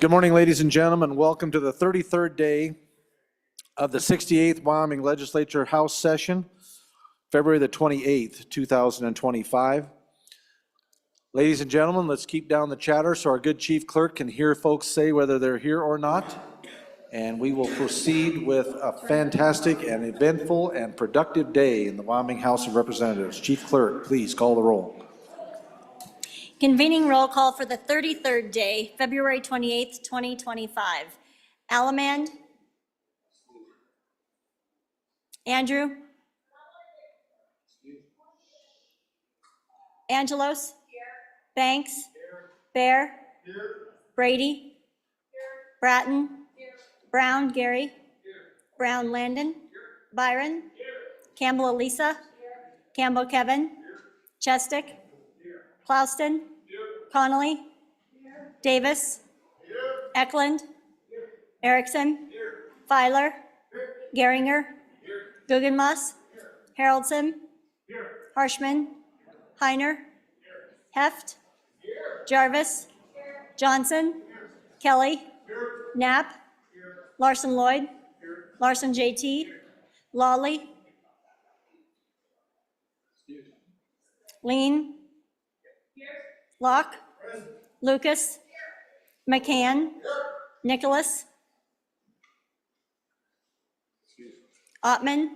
Good morning, ladies and gentlemen. Welcome to the 33rd day of the 68th Wyoming Legislature House Session, February the 28th, 2025. Ladies and gentlemen, let's keep down the chatter so our good chief clerk can hear folks say whether they're here or not. And we will proceed with a fantastic and eventful and productive day in the Wyoming House of Representatives. Chief Clerk, please call the roll. Convening roll call for the 33rd day, February 28th, 2025. Alamand. Andrew. Angelos. Banks. Bear. Brady. Bratton. Brown Gary. Brown Landon. Byron. Campbell Elisa. Campbell Kevin. Chestick. Plouston. Connolly. Davis. Eklund. Erickson. Filer. Geringer. Guggenmoss. Haroldson. Harshman. Heiner. Heft. Jarvis. Johnson. Kelly. Knapp. Larson Lloyd. Larson JT. Lawley. Lean. Locke. Lucas. McCann. Nicholas. Ottman.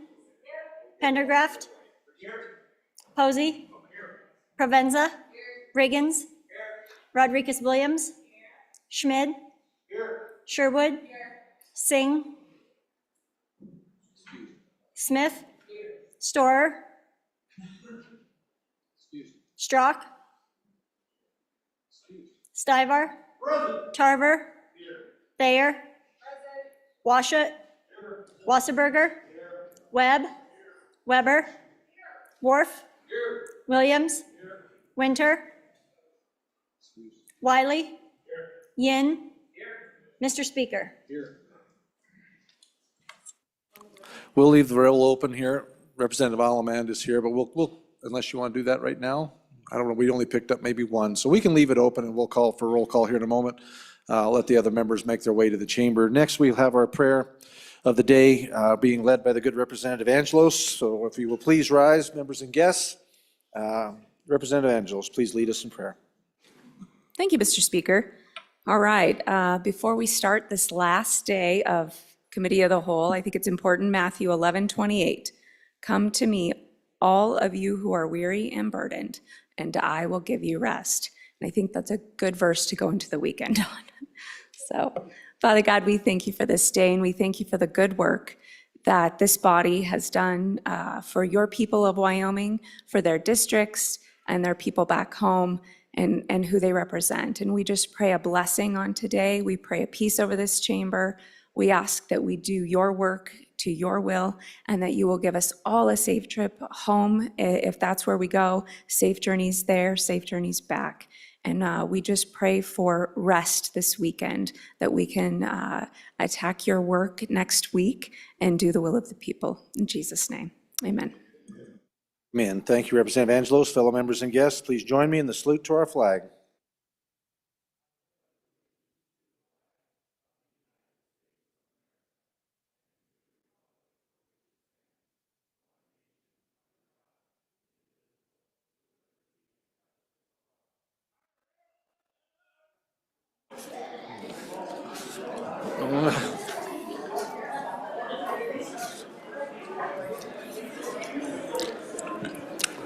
Pendergraft. Posey. Provenza. Riggins. Rodriguez Williams. Schmid. Sherwood. Singh. Smith. Storer. Strock. Stivar. Tarver. Thayer. Washut. Wasserberger. Webb. Weber. Worf. Williams. Winter. Wiley. Yin. Mr. Speaker. We'll leave the roll open here. Representative Alamand is here, but we'll unless you want to do that right now. I don't know, we only picked up maybe one. So we can leave it open and we'll call for roll call here in a moment. I'll let the other members make their way to the chamber. Next, we'll have our prayer of the day being led by the good Representative Angelos. So if you will please rise, members and guests. Representative Angelos, please lead us in prayer. Thank you, Mr. Speaker. All right, before we start this last day of Committee of the Whole, I think it's important, Matthew 11:28. Come to me, all of you who are weary and burdened, and I will give you rest. And I think that's a good verse to go into the weekend on. So, Father God, we thank you for this day, and we thank you for the good work that this body has done for your people of Wyoming, for their districts and their people back home, and who they represent. And we just pray a blessing on today. We pray a peace over this chamber. We ask that we do your work to your will, and that you will give us all a safe trip home, if that's where we go, safe journeys there, safe journeys back. And we just pray for rest this weekend, that we can attack your work next week and do the will of the people. In Jesus' name, amen. Amen. Thank you, Representative Angelos. Fellow members and guests, please join me in the salute to our flag.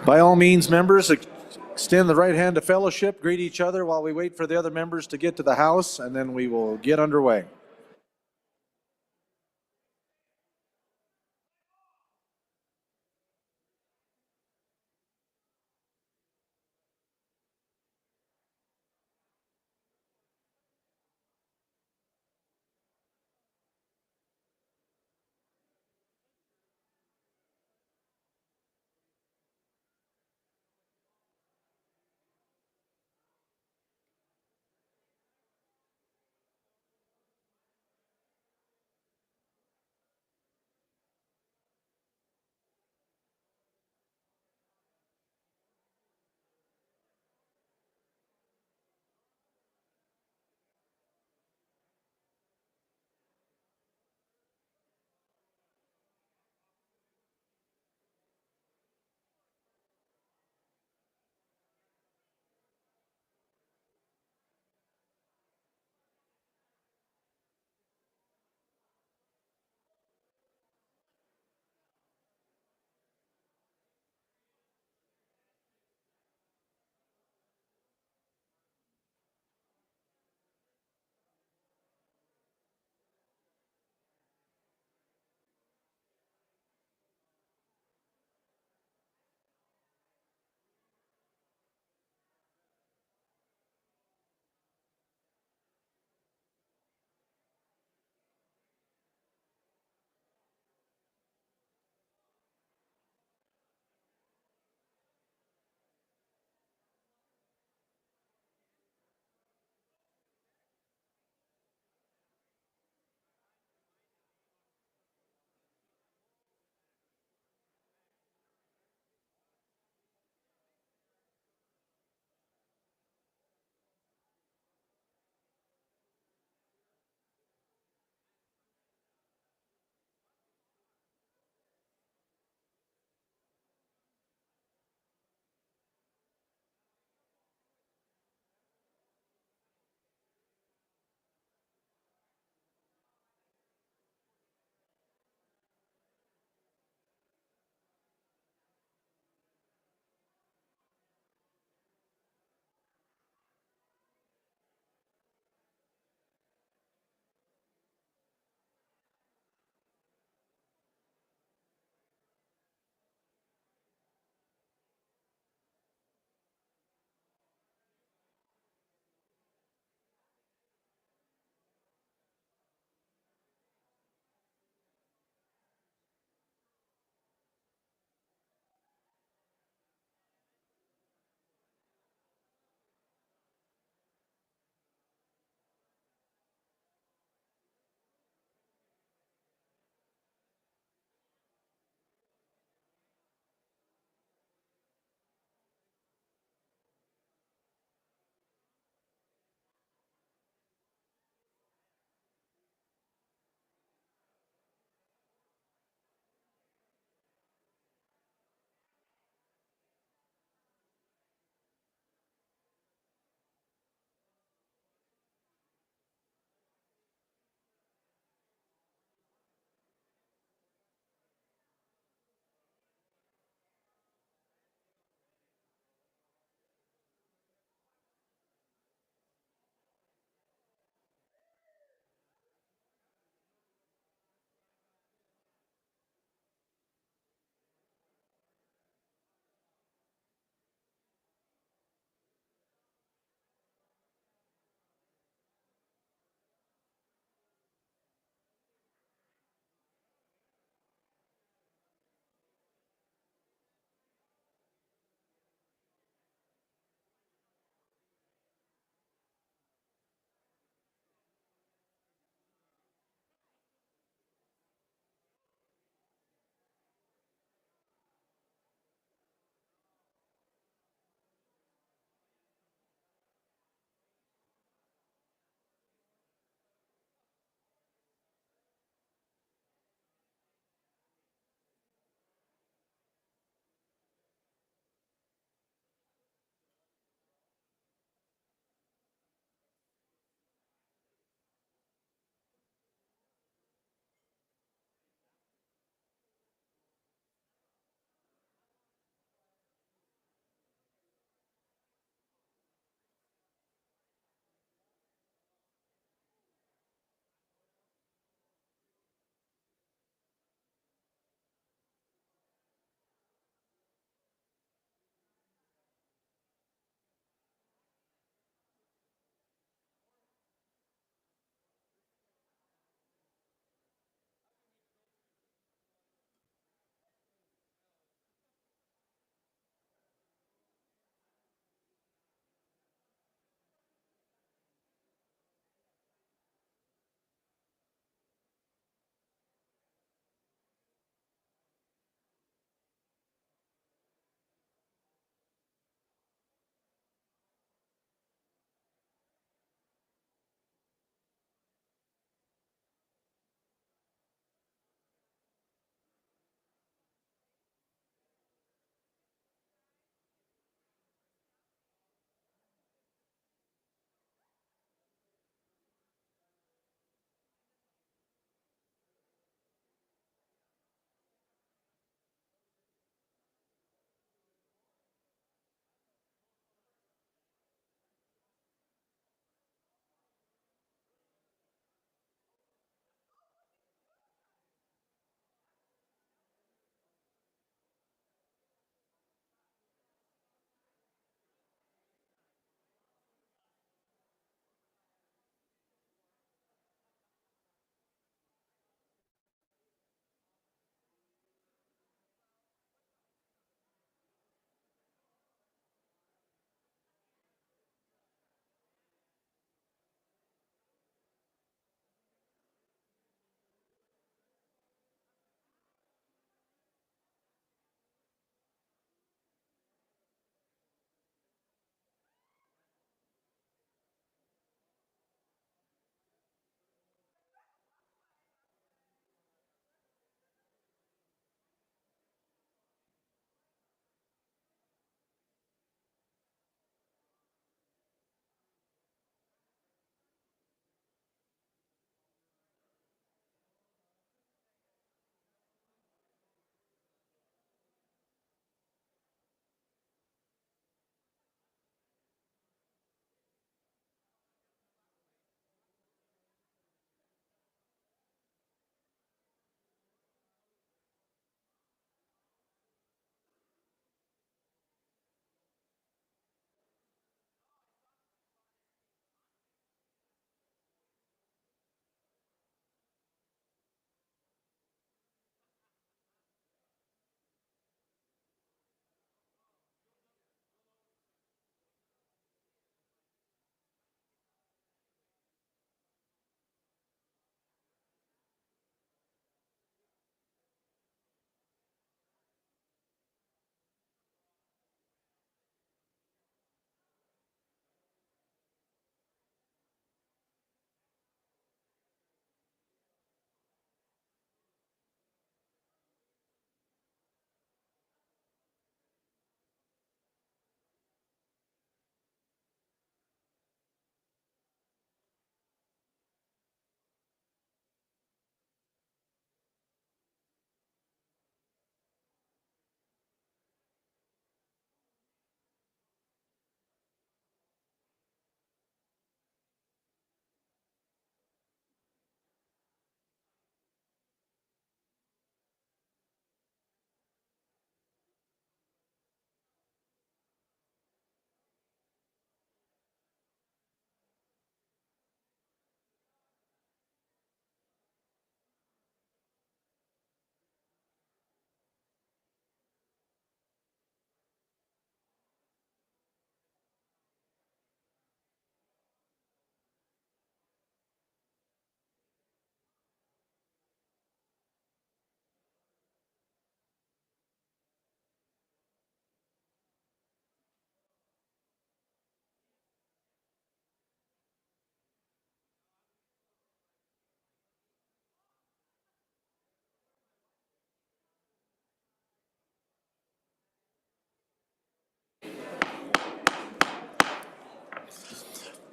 By all means, members, extend the right hand of fellowship, greet each other while we wait for the other members to get to the house, and then we will get underway.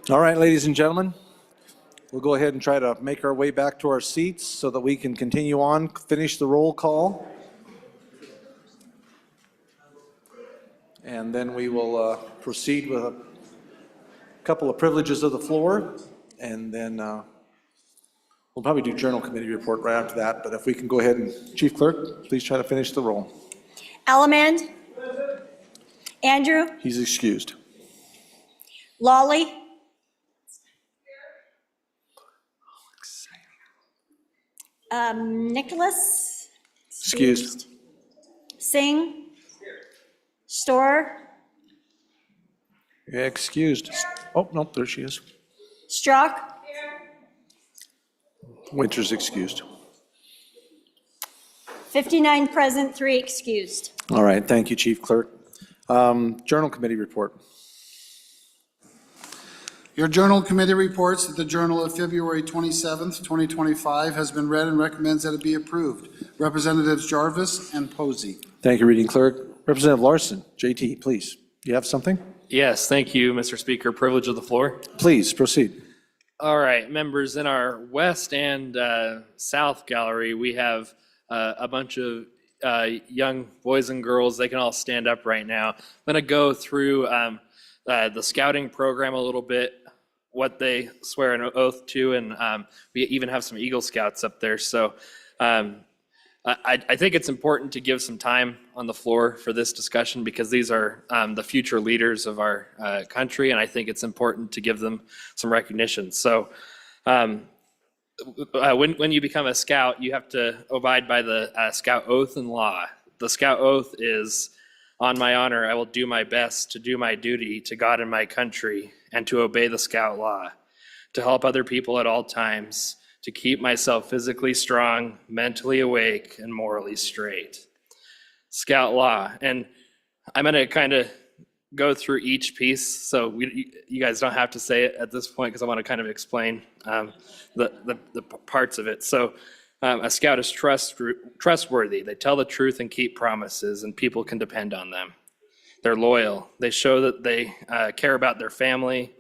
All right, ladies and gentlemen, we'll go ahead and try to make our way back to our seats so that we can continue on, finish the roll call. And then we will proceed with a couple of privileges of the floor. And then we'll probably do journal committee report right after that. But if we can go ahead and, Chief Clerk, please try to finish the roll. Allemand. Andrew. He's excused. Lawley. Nicholas. Excused. Singh. Storer. Yeah, excused. Oh, no, there she is. Strzok. Winters excused. 59 present, 3 excused. All right, thank you, Chief Clerk. Journal committee report. Your journal committee reports that the journal of February 27th, 2025 has been read and recommends that it be approved. Representatives Jarvis and Posey. Thank you, Reading Clerk. Representative Larson, JT, please. You have something? Yes, thank you, Mr. Speaker. Privilege of the floor. Please proceed. All right, members, in our west and south gallery, we have a bunch of young boys and girls. They can all stand up right now. I'm going to go through the scouting program a little bit, what they swear an oath to, and we even have some Eagle Scouts up there. So I think it's important to give some time on the floor for this discussion because these are the future leaders of our country, and I think it's important to give them some recognition. So when you become a scout, you have to abide by the scout oath and law. The scout oath is, on my honor, I will do my best to do my duty to God and my country and to obey the scout law, to help other people at all times, to keep myself physically strong, mentally awake, and morally straight. Scout law. And I'm going to kind of go through each piece, so you guys don't have to say it at this point because I want to kind of explain the parts of it. So a scout is trustworthy. They tell the truth and keep promises, and people can depend on them. They're loyal. They show that they care about their family,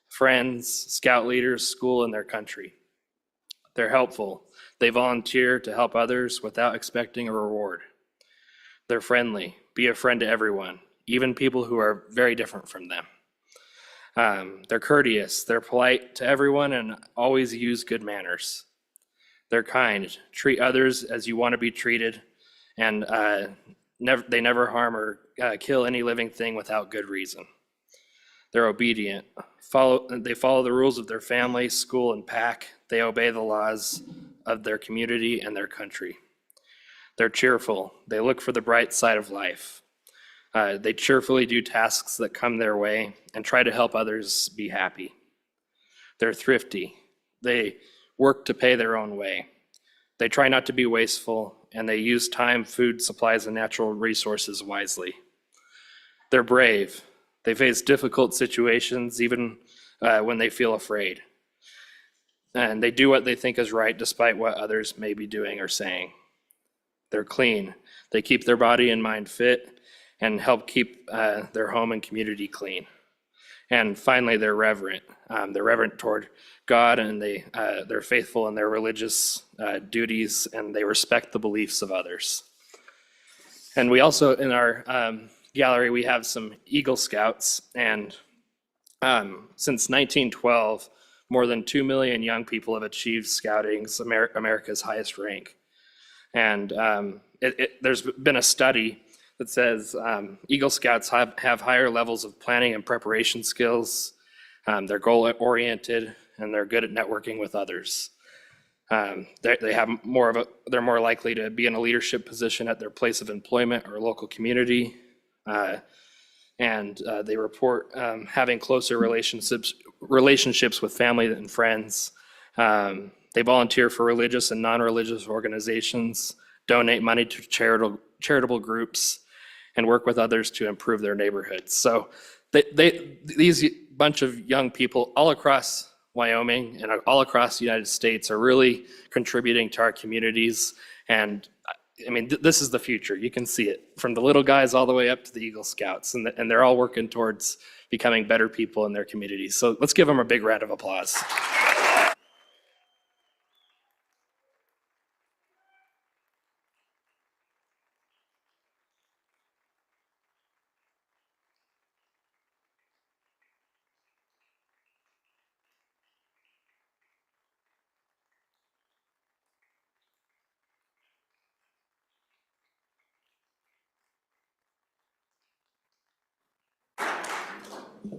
friends, scout leaders, school, and their country. They're helpful. They volunteer to help others without expecting a reward. They're friendly. Be a friend to everyone, even people who are very different from them. They're courteous. They're polite to everyone and always use good manners. They're kind. Treat others as you want to be treated, and they never harm or kill any living thing without good reason. They're obedient. They follow the rules of their family, school, and pack. They obey the laws of their community and their country. They're cheerful. They look for the bright side of life. They cheerfully do tasks that come their way and try to help others be happy. They're thrifty. They work to pay their own way. They try not to be wasteful, and they use time, food, supplies, and natural resources wisely. They're brave. They face difficult situations even when they feel afraid. And they do what they think is right despite what others may be doing or saying. They're clean. They keep their body and mind fit and help keep their home and community clean. And finally, they're reverent. They're reverent toward God, and they're faithful in their religious duties, and they respect the beliefs of others. And we also, in our gallery, we have some Eagle Scouts, and since 1912, more than 2 million young people have achieved scouting's America's highest rank. And there's been a study that says Eagle Scouts have higher levels of planning and preparation skills. They're goal-oriented, and they're good at networking with others. They're more likely to be in a leadership position at their place of employment or local community. And they report having closer relationships with family and friends. They volunteer for religious and non-religious organizations, donate money to charitable groups, and work with others to improve their neighborhoods. So these bunch of young people all across Wyoming and all across the United States are really contributing to our communities. And I mean, this is the future. You can see it from the little guys all the way up to the Eagle Scouts, and they're all working towards becoming better people in their communities. So let's give them a big round of applause.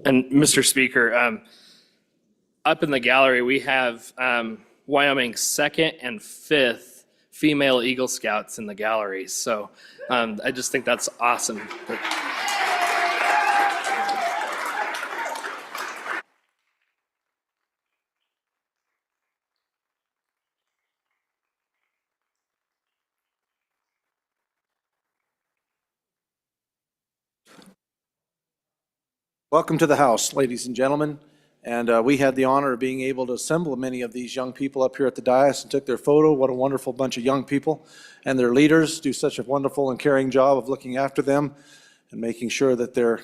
And Mr. Speaker, up in the gallery, we have Wyoming's second and fifth female Eagle Scouts in the gallery. So I just think that's awesome. Welcome to the House, ladies and gentlemen. And we had the honor of being able to assemble many of these young people up here at the dais and took their photo. What a wonderful bunch of young people. And their leaders do such a wonderful and caring job of looking after them and making sure that they're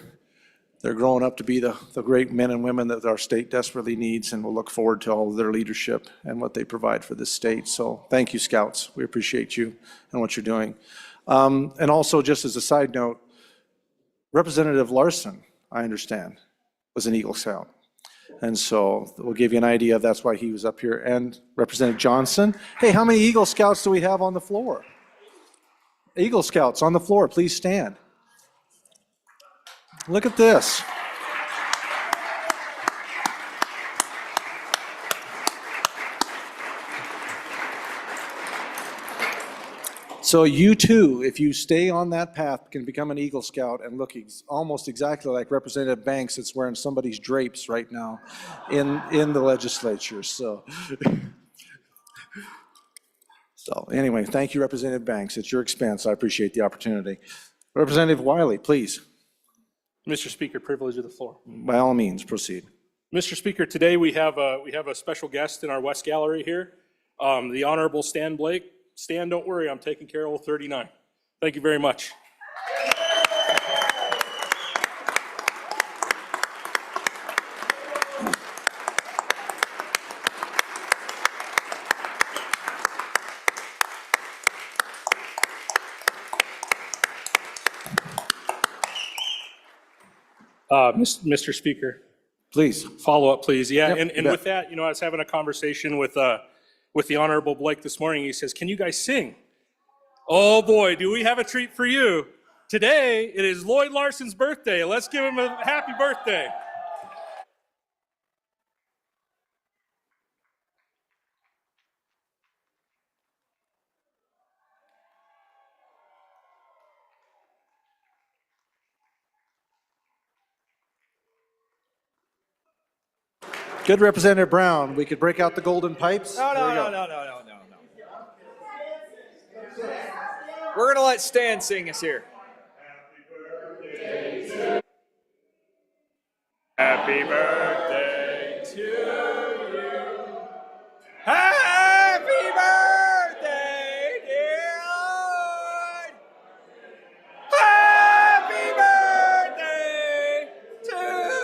growing up to be the great men and women that our state desperately needs. And we'll look forward to all of their leadership and what they provide for this state. So thank you, Scouts. We appreciate you and what you're doing. And also, just as a side note, Representative Larson, I understand, was an Eagle Scout. And so we'll give you an idea of that's why he was up here. And Representative Johnson. Hey, how many Eagle Scouts do we have on the floor? Eagle Scouts on the floor, please stand. Look at this. So you too, if you stay on that path, can become an Eagle Scout and look almost exactly like Representative Banks that's wearing somebody's drapes right now in the legislature. So anyway, thank you, Representative Banks. It's your expense. I appreciate the opportunity. Representative Wiley, please. Mr. Speaker, privilege of the floor. By all means, proceed. Mr. Speaker, today we have a special guest in our West Gallery here, the Honorable Stan Blake. Stan, don't worry, I'm taking care of 39. Thank you very much. Mr. Speaker, Please. follow up, please. Yeah, Yep, and you bet. with that, I was having a conversation with the Honorable Blake this morning. He says, "Can you guys sing?" Oh boy, do we have a treat for you. Today, it is Lloyd Larson's birthday. Let's give him a happy birthday. Good, Representative Brown. We could break out the golden pipes. No. We're gonna let Stan sing us here. Happy birthday to you. Happy birthday, dear Lord. Happy birthday to you.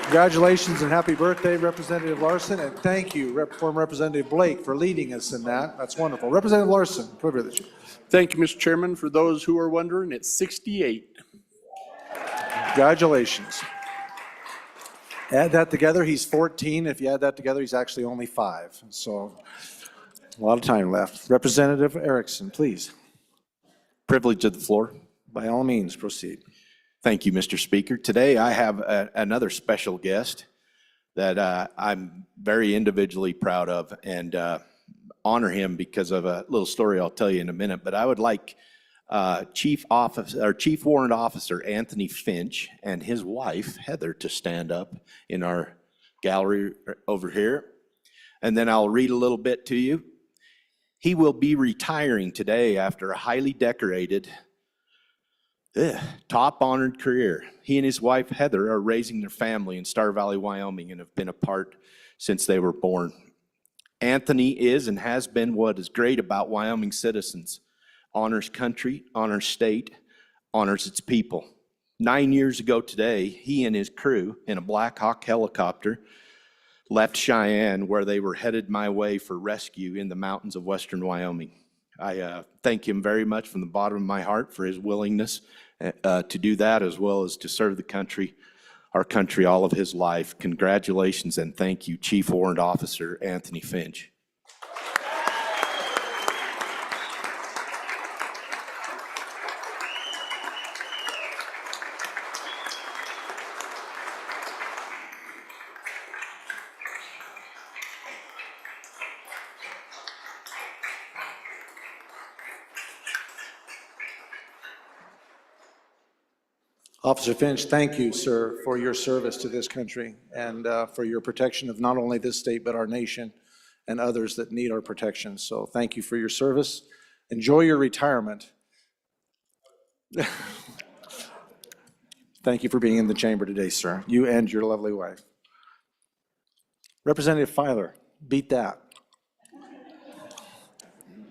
Congratulations and happy birthday, Representative Larson, and thank you, former Representative Blake, for leading us in that. That's wonderful. Representative Larson, privilege. Thank you, Mr. Chairman. For those who are wondering, it's 68. Congratulations. Add that together, he's 14. If you add that together, he's actually only 5. So a lot of time left. Representative Erickson, please. Privilege of the floor. By all means, proceed. Thank you, Mr. Speaker. Today I have another special guest that I'm very individually proud of and honor him because of a little story I'll tell you in a minute. But I would like Chief Warrant Officer Anthony Finch and his wife Heather to stand up in our gallery over here. And then I'll read a little bit to you. He will be retiring today after a highly decorated top honored career. He and his wife Heather are raising their family in Star Valley, Wyoming, and have been apart since they were born. Anthony is and has been what is great about Wyoming citizens. Honors country, honors state, honors its people. 9 years ago today, he and his crew in a Black Hawk helicopter left Cheyenne, where they were headed my way for rescue in the mountains of western Wyoming. I thank him very much from the bottom of my heart for his willingness to do that, as well as to serve the country, our country, all of his life. Congratulations and thank you, Chief Warrant Officer Anthony Finch. Officer Finch, thank you, sir, for your service to this country and for your protection of not only this state, but our nation and others that need our protection. So thank you for your service. Enjoy your retirement. Thank you for being in the chamber today, sir. You and your lovely wife. Representative Filer, beat that.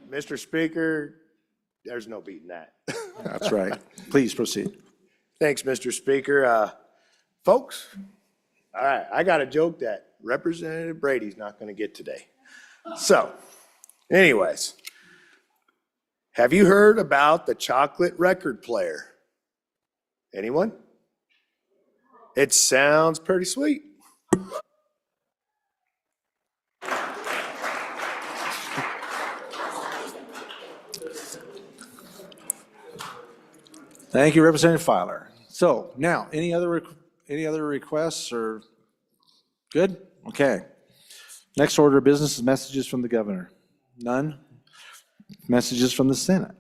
Mr. Speaker, there's no beating that. That's right. Please proceed. Thanks, Mr. Speaker. Folks, all right, I got a joke that Representative Brady's not going to get today. So, anyways, have you heard about the chocolate record player? Anyone? It sounds pretty sweet. Thank you, Representative Filer. So now, any other requests or, good? Okay. Next order of business is messages from the governor. None? Messages from the Senate.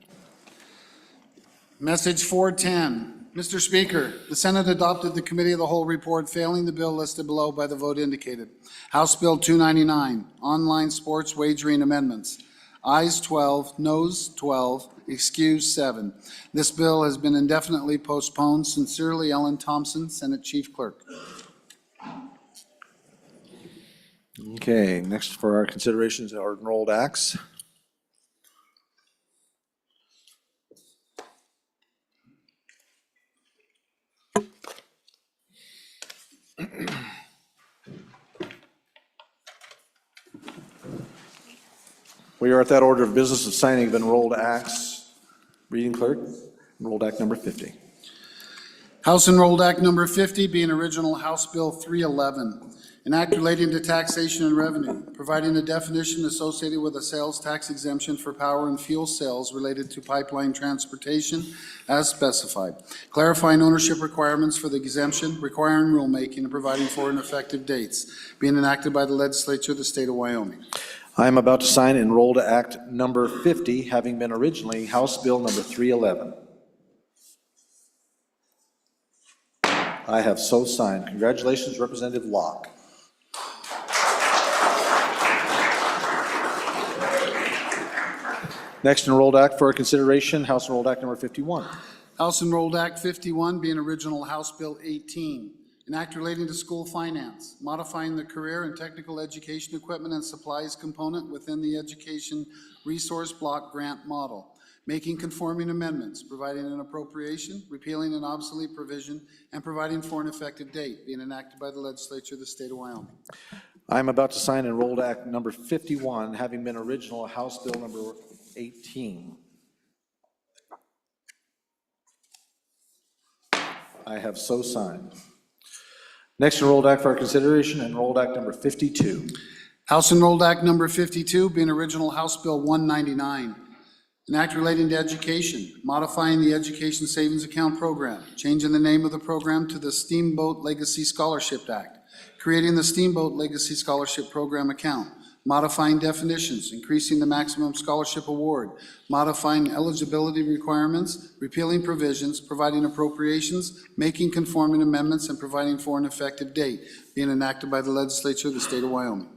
Message 410. Mr. Speaker, the Senate adopted the Committee of the Whole report failing the bill listed below by the vote indicated. House Bill 299, online sports wagering amendments. Ayes 12, noes 12, excused 7. This bill has been indefinitely postponed. Sincerely, Ellen Thompson, Senate Chief Clerk. Okay, next for our considerations are enrolled acts. We are at that order of business of signing of enrolled acts. Reading clerk, enrolled act number 50. House Enrolled Act Number 50 being original House Bill 311, an act relating to taxation and revenue, providing a definition associated with a sales tax exemption for power and fuel sales related to pipeline transportation as specified, clarifying ownership requirements for the exemption, requiring rulemaking, and providing for and effective dates, being enacted by the legislature of the state of Wyoming. I am about to sign enrolled act number 50, having been originally House Bill number 311. I have so signed. Congratulations, Representative Locke. Next enrolled act for consideration, House Enrolled Act number 51. House Enrolled Act 51 being original House Bill 18, an act relating to school finance, modifying the career and technical education equipment and supplies component within the education resource block grant model, making conforming amendments, providing an appropriation, repealing an obsolete provision, and providing for an effective date, being enacted by the legislature of the state of Wyoming. I am about to sign enrolled act number 51, having been original House Bill number 18. I have so signed. Next enrolled act for our consideration, enrolled act number 52. House Enrolled Act Number 52 being original House Bill 199, an act relating to education, modifying the Education Savings Account Program, changing the name of the program to the Steamboat Legacy Scholarship Act, creating the Steamboat Legacy Scholarship Program account, modifying definitions, increasing the maximum scholarship award, modifying eligibility requirements, repealing provisions, providing appropriations, making conforming amendments, and providing for an effective date, being enacted by the legislature of the state of Wyoming.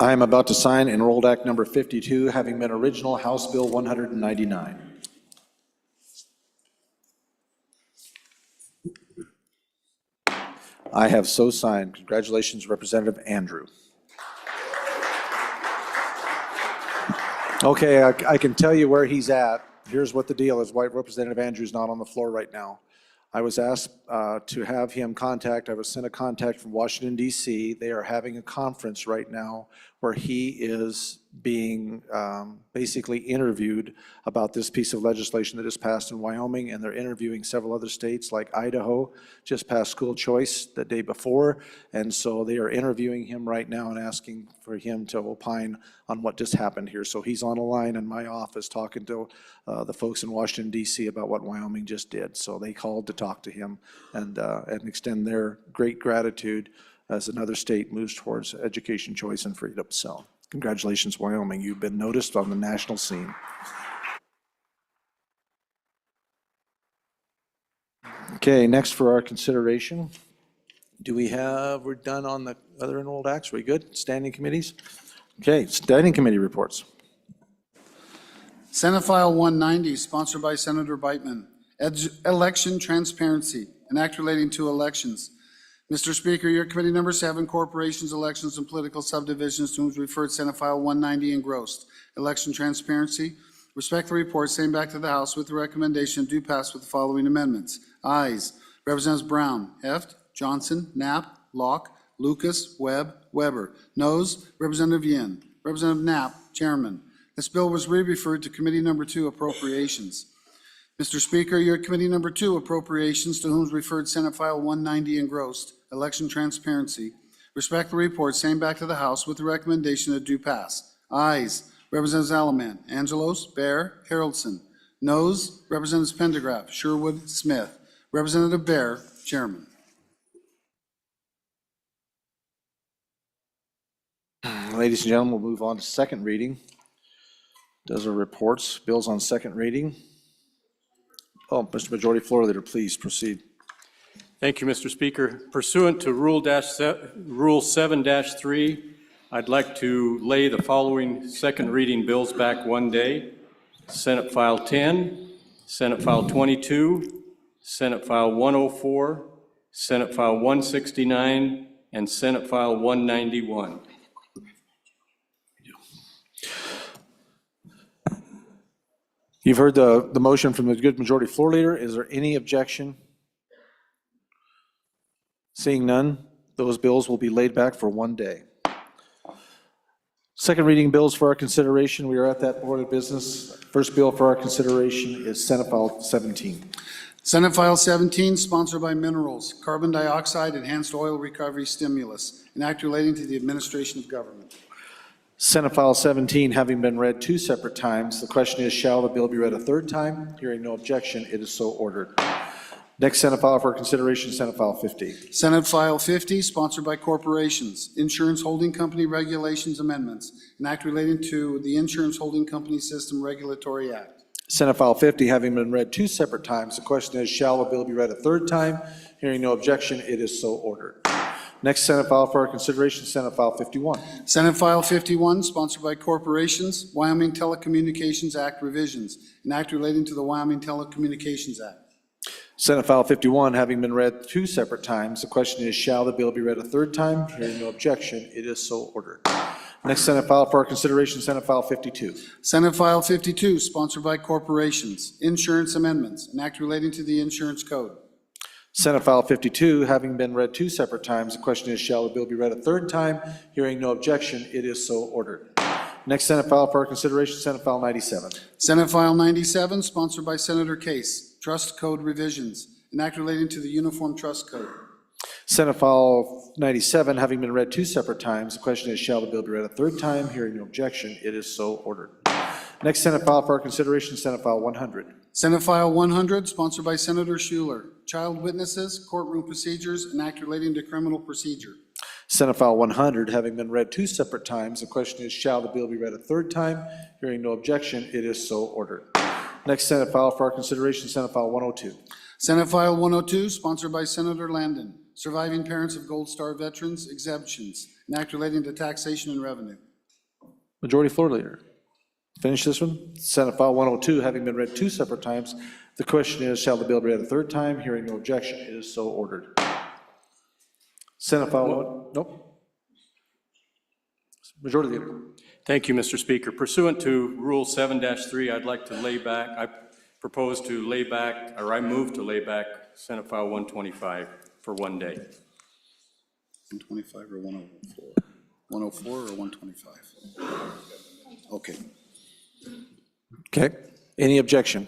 I am about to sign enrolled act number 52, having been original House Bill 199. I have so signed. Congratulations, Representative Andrew. Okay, I can tell you where he's at. Here's what the deal is. White Representative Andrew's not on the floor right now. I was asked to have him I was sent a contact from Washington DC. They are having a conference right now where he is being basically interviewed about this piece of legislation that is passed in Wyoming, and they're interviewing several other states like Idaho, just passed school choice the day before, and so they are interviewing him right now and asking for him to opine on what just happened here. So he's on a line in my office talking to the folks in Washington DC about what Wyoming just did. So they called to talk to him and extend their great gratitude as another state moves towards education choice and freedom. So congratulations, Wyoming. You've been noticed on the national scene. Okay, next for our consideration, we're done on the other enrolled acts? We good? Standing committees? Okay, standing committee reports. Senate File 190, sponsored by Senator Beitman. Election transparency, an act relating to elections. Mr. Speaker, your committee number 7, corporations, elections, and political subdivisions, to whom is referred Senate File 190 engrossed. Election transparency. Respectfully report, same back to the House with the recommendation do pass with the following amendments. Ayes, Representatives Brown, Heft, Johnson, Knapp, Locke, Lucas, Webb, Weber. Noes, Representative Yin. Representative Knapp, Chairman. This bill was re-referred to committee number 2, appropriations. Mr. Speaker, your committee number 2, appropriations, to whom is referred Senate File 190 engrossed, election transparency. Respectfully report, same back to the House with the recommendation that do pass. Ayes, Representatives Alaman, Angelos, Bear, Haroldson. Noes, Representatives Pendergraft, Sherwood, Smith. Representative Bear, Chairman. Ladies and gentlemen, we'll move on to second reading. Those are reports, bills on second reading. Oh, Mr. Majority Floor Leader, please proceed. Thank you, Mr. Speaker. Pursuant to Rule 7-3, I'd like to lay the following second reading bills back one day. Senate File 10, Senate File 22, Senate File 104, Senate File 169, and Senate File 191. You've heard the motion from the good majority floor leader. Is there any objection? Seeing none, those bills will be laid back for one day. Second reading bills for our consideration. We are at that order of business. First bill for our consideration is Senate File 17. Senate File 17, sponsored by Minerals, Carbon Dioxide Enhanced Oil Recovery Stimulus, an act relating to the administration of government. Senate File 17 having been read 2 separate times, the question is, shall the bill be read a third time? Hearing no objection, it is so ordered. Next Senate file for consideration, Senate File 50. Senate File 50, sponsored by Corporations, Insurance Holding Company Regulations Amendments, an act relating to the Insurance Holding Company System Regulatory Act. Senate File 50 having been read 2 separate times, the question is, shall the bill be read a third time? Hearing no objection, it is so ordered. Next Senate file for our consideration, Senate File 51. Senate File 51, sponsored by Corporations, Wyoming Telecommunications Act revisions, an act relating to the Wyoming Telecommunications Act. Senate File 51 having been read 2 separate times, the question is, shall the bill be read a third time? Hearing no objection, it is so ordered. Next Senate file for our consideration, Senate File 52. Senate File 52, sponsored by Corporations, Insurance Amendments, an act relating to the Insurance Code. Senate File 52 having been read 2 separate times, the question is, shall the bill be read a third time? Hearing no objection, it is so ordered. Next Senate file for our consideration, Senate File 97. Senate File 97, sponsored by Senator Case, Trust Code revisions, an act relating to the Uniform Trust Code. Senate File 97 having been read 2 separate times, the question is, shall the bill be read a third time? Hearing no objection, it is so ordered. Next Senate file for our consideration, Senate File 100. Senate File 100, sponsored by Senator Schuler, Child Witnesses, Courtroom Procedures, an act relating to criminal procedure. Senate File 100 having been read 2 separate times, the question is, shall the bill be read a third time? Hearing no objection, it is so ordered. Next Senate file for our consideration, Senate File 102. Senate File 102, sponsored by Senator Landon, Surviving Parents of Gold Star Veterans Exemptions, an act relating to taxation and revenue. Majority Floor Leader. Finish this one. Senate File 102 having been read 2 separate times, the question is, shall the bill be read a third time? Hearing no objection, it is so ordered. Senate File 1, nope. Majority Leader. Thank you, Mr. Speaker. Pursuant to Rule 7-3, I'd like to lay back, I propose to lay back, or I move to lay back Senate File 125 for 1 day. 125 or 104? 104 or 125? Okay. Okay, any objection?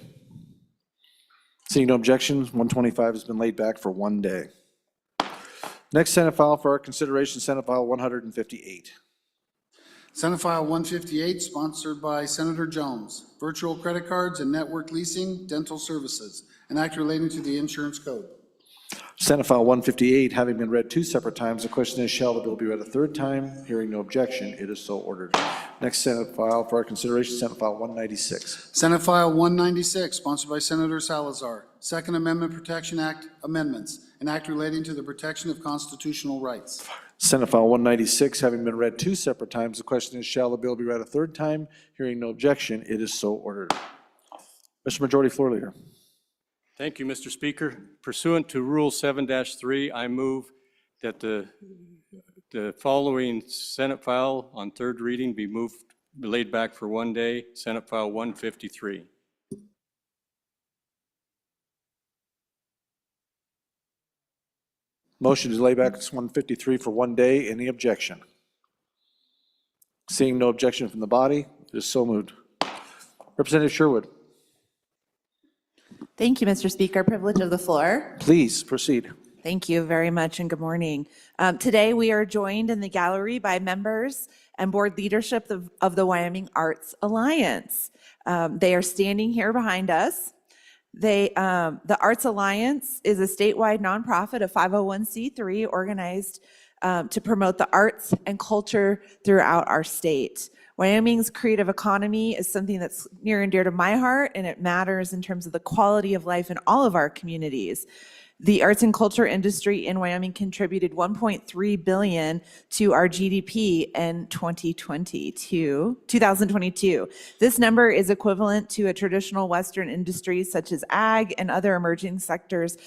Seeing no objections, 125 has been laid back for 1 day. Next Senate file for our consideration, Senate File 158. Senate File 158, sponsored by Senator Jones. Virtual credit cards and network leasing, dental services. An act relating to the insurance code. Senate File 158, having been read 2 separate times, the question is, shall the bill be read a 3rd time? Hearing no objection, it is so ordered. Next Senate file for our consideration, Senate File 196. Senate File 196, sponsored by Senator Salazar. Second Amendment Protection Act amendments. An act relating to the protection of constitutional rights. Senate File 196, having been read 2 separate times, the question is, shall the bill be read a 3rd time? Hearing no objection, it is so ordered. Mr. Majority Floor Leader. Thank you, Mr. Speaker. Pursuant to Rule 7-3, I move that the following Senate file on 3rd reading be laid back for 1 day, Senate File 153. Motion to lay back 153 for 1 day. Any objection? Seeing no objection from the body, it is so moved. Representative Sherwood, Thank you, Mr. Speaker. Privilege of the floor. please proceed. Thank you very much and good morning. Today we are joined in the gallery by members and board leadership of the Wyoming Arts Alliance. They are standing here behind us. The Arts Alliance is a statewide nonprofit, a 501c3 organized to promote the arts and culture throughout our state. Wyoming's creative economy is something that's near and dear to my heart, and it matters in terms of the quality of life in all of our communities. The arts and culture industry in Wyoming contributed $1.3 billion to our GDP in 2022. This number is equivalent to a traditional Western industry such as ag and other emerging sectors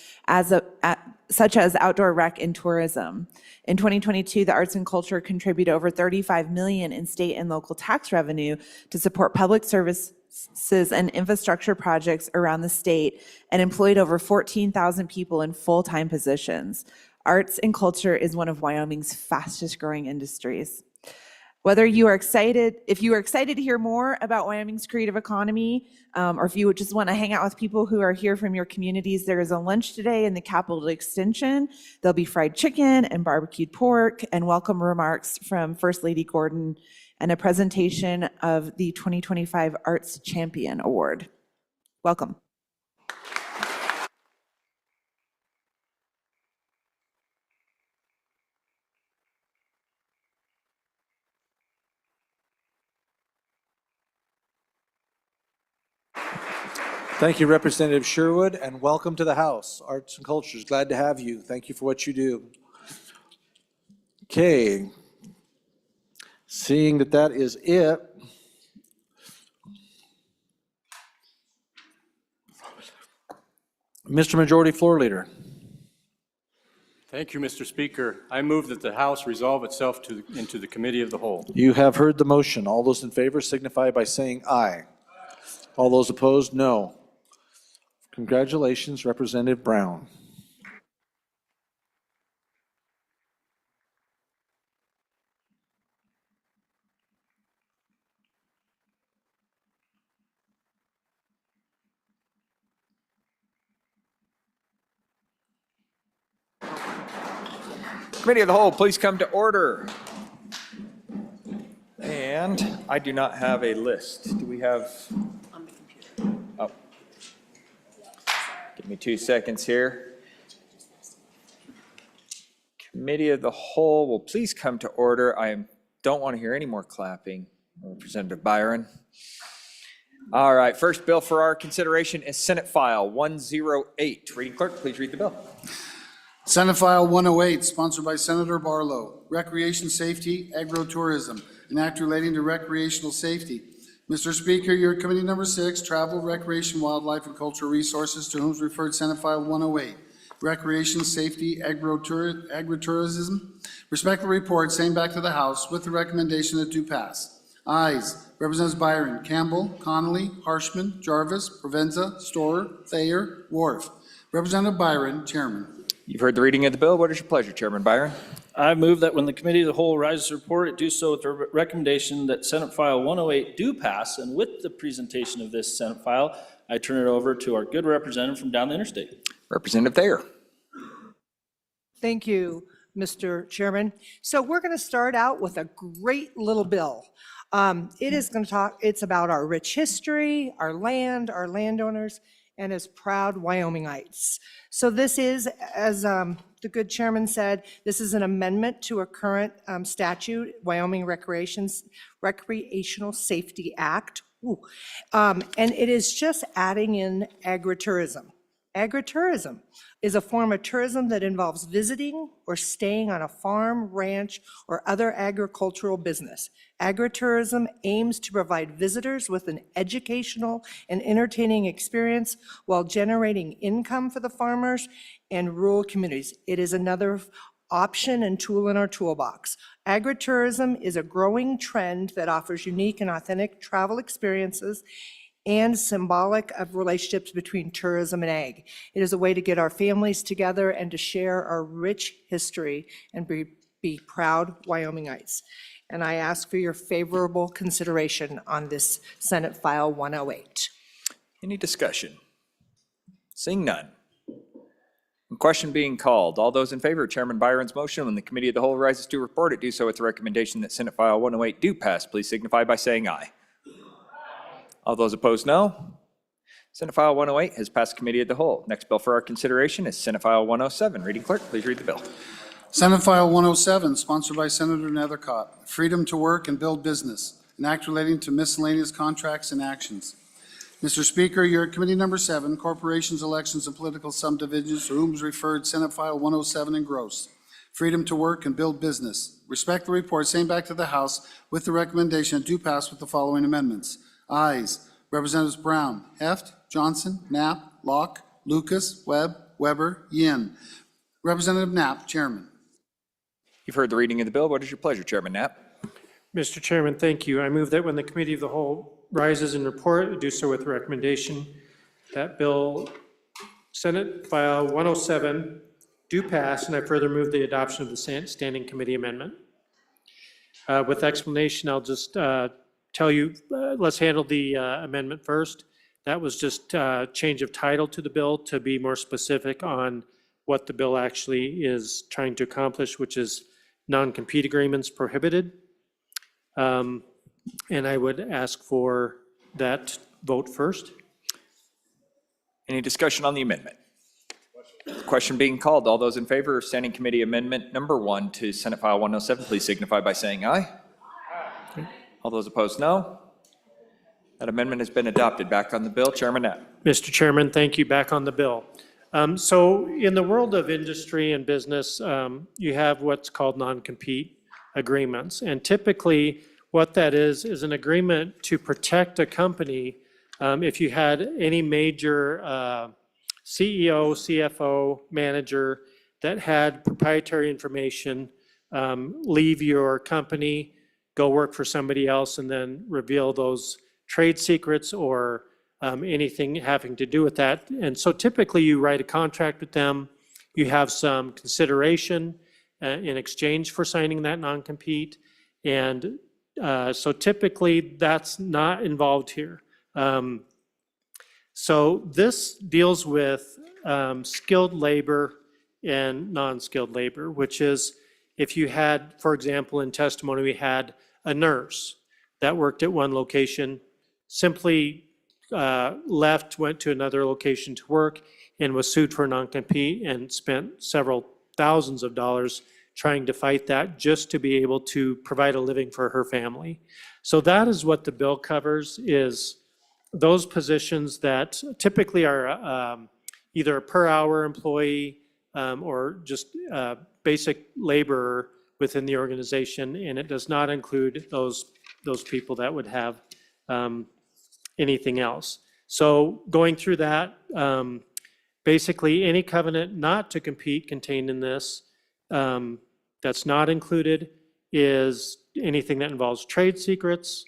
such as outdoor rec and tourism. In 2022, the arts and culture contributed over $35 million in state and local tax revenue to support public services and infrastructure projects around the state and employed over 14,000 people in full-time positions. Arts and culture is one of Wyoming's fastest growing industries. If you are excited to hear more about Wyoming's creative economy, or if you would just want to hang out with people who are here from your communities, there is a lunch today in the Capitol Extension. There'll be fried chicken and barbecued pork and welcome remarks from First Lady Gordon and a presentation of the 2025 Arts Champion Award. Welcome. Thank you, Representative Sherwood, and welcome to the House. Arts and Cultures, glad to have you. Thank you for what you do. Okay. Seeing that is it, Mr. Majority Floor Leader. Thank you, Mr. Speaker. I move that the House resolve itself into the Committee of the Whole. You have heard the motion. All those in favor signify by saying aye. All those opposed, no. Congratulations, Representative Brown. Committee of the Whole, please come to order. And I do not have a list. Do we have? On the computer. Oh. Give me 2 seconds here. Committee of the Whole will please come to order. I don't want to hear any more clapping. Representative Byron. All right, first bill for our consideration is Senate File 108. Reading clerk, please read the bill. Senate File 108, sponsored by Senator Barlow. Recreation Safety, Agro-Tourism, an act relating to recreational safety. Mr. Speaker, your committee number 6, Travel, Recreation, Wildlife, and Cultural Resources, to whom is referred Senate File 108. Recreation, Safety, Agro-Tourism. Respectful report, same back to the House with the recommendation that do pass. Ayes. Representatives Byron, Campbell, Connolly, Harshman, Jarvis, Provenza, Storer, Thayer, Wharf. Representative Byron, Chairman. You've heard the reading of the bill. What is your pleasure, Chairman Byron? I move that when the Committee of the Whole rises to report, it do so with the recommendation that Senate File 108 do pass, and with the presentation of this Senate file, I turn it over to our good representative from down the interstate. Representative Thayer. Thank you, Mr. Chairman. So we're going to start out with a great little bill. It's about our rich history, our land, our landowners, and as proud Wyomingites. So this is, as the good chairman said, this is an amendment to a current statute, Wyoming Recreational Safety Act. And it is just adding in agritourism. Agritourism is a form of tourism that involves visiting or staying on a farm, ranch, or other agricultural business. Agritourism aims to provide visitors with an educational and entertaining experience while generating income for the farmers and rural communities. It is another option and tool in our toolbox. Agritourism is a growing trend that offers unique and authentic travel experiences and symbolic of relationships between tourism and ag. It is a way to get our families together and to share our rich history and be proud Wyomingites. And I ask for your favorable consideration on this Senate File 108. Any discussion? Seeing none. Question being called. All those in favor of Chairman Byron's motion when the Committee of the Whole rises to report it, do so with the recommendation that Senate File 108 do pass. Please signify by saying aye. All those opposed, no. Senate File 108 has passed Committee of the Whole. Next bill for our consideration is Senate File 107. Reading clerk, please read the bill. Senate File 107, sponsored by Senator Nethercott, Freedom to Work and Build Business, an act relating to miscellaneous contracts and actions. Mr. Speaker, you're at Committee Number 7, Corporations, Elections, and Political Subdivisions, to whom is referred Senate File 107 and gross. Freedom to Work and Build Business. Respect the report, same back to the House with the recommendation that do pass with the following amendments. Ayes. Representatives Brown, Heft, Johnson, Knapp, Locke, Lucas, Webb, Weber, Yin. Representative Knapp, Chairman. You've heard the reading of the bill. What is your pleasure, Chairman Knapp? Mr. Chairman, thank you. I move that when the Committee of the Whole rises and report, do so with the recommendation that Bill Senate File 107 do pass, and I further move the adoption of the Standing Committee amendment. With explanation, I'll just tell you, let's handle the amendment first. That was just change of title to the bill to be more specific on what the bill actually is trying to accomplish, which is non-compete agreements prohibited. And I would ask for that vote first. Any discussion on the amendment? Question being called. All those in favor of Standing Committee Amendment Number 1 to Senate File 107, please signify by saying aye. Okay. All those opposed, no. That amendment has been adopted. Back on the bill, Chairman Knapp. Mr. Chairman, thank you. Back on the bill. So in the world of industry and business, you have what's called non-compete agreements. And typically what that is an agreement to protect a company if you had any major CEO, CFO, manager that had proprietary information leave your company, go work for somebody else, and then reveal those trade secrets or anything having to do with that. And so typically you write a contract with them, you have some consideration in exchange for signing that non-compete. And so typically that's not involved here. So this deals with skilled labor and non-skilled labor, which is if you had, for example, in testimony, we had a nurse that worked at one location, simply left, went to another location to work, and was sued for non-compete and spent several thousands of dollars trying to fight that just to be able to provide a living for her family. So that is what the bill covers, is those positions that typically are either a per hour employee or just basic laborer within the organization, and it does not include those people that would have anything else. So going through that, basically any covenant not to compete contained in this that's not included is anything that involves trade secrets,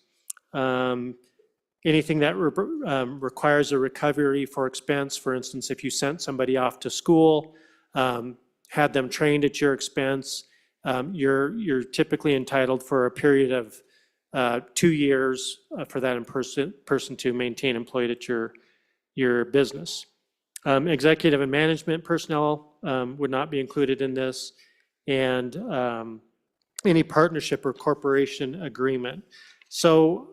Anything that requires a recovery for expense, for instance, if you sent somebody off to school, had them trained at your expense, you're typically entitled for a period of 2 years for that person to maintain employed at your business. Executive and management personnel would not be included in this, and any partnership or corporation agreement. So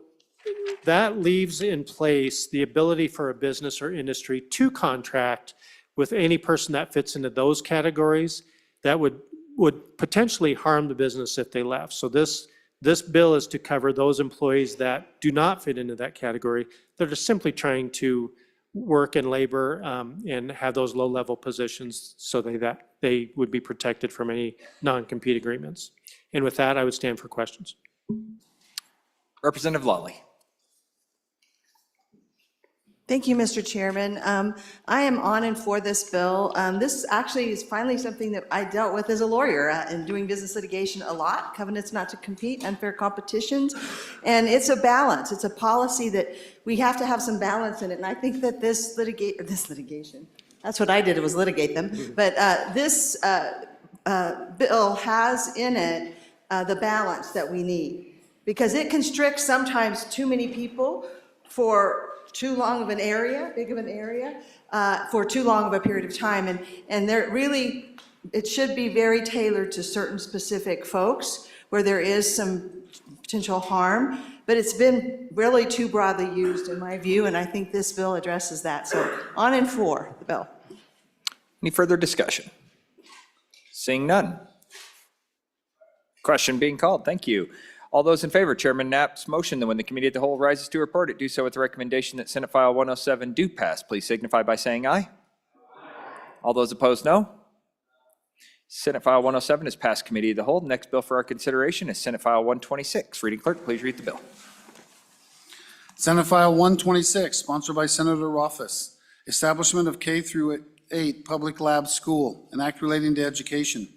that leaves in place the ability for a business or industry to contract with any person that fits into those categories that would potentially harm the business if they left. So this bill is to cover those employees that do not fit into that category, that are simply trying to work and labor and have those low-level positions so that they would be protected from any non-compete agreements. And with that, I would stand for questions. Representative Lawley. Thank you, Mr. Chairman. I am on and for this bill. This actually is finally something that I dealt with as a lawyer in doing business litigation a lot, covenants not to compete, unfair competitions. And it's a balance. It's a policy that we have to have some balance in it. And I think that this litigation, that's what I did, was litigate them. But this bill has in it the balance that we need, because it constricts sometimes too many people for too long of an area, big of an area, for too long of a period of time. And there really, it should be very tailored to certain specific folks where there is some potential harm, but it's been really too broadly used in my view, and I think this bill addresses that. So on and for the bill. Any further discussion? Seeing none. Question being called. Thank you. All those in favor, Chairman Knapp's motion that when the committee of the whole rises to report it, do so with the recommendation that Senate File 107 do pass. Please signify by saying aye. All those opposed, no. Senate File 107 is passed committee of the whole. The next bill for our consideration is Senate File 126. Reading clerk, please read the bill. Senate File 126, sponsored by Senator Rothfuss. Establishment of K through 8 public lab school, an act relating to education.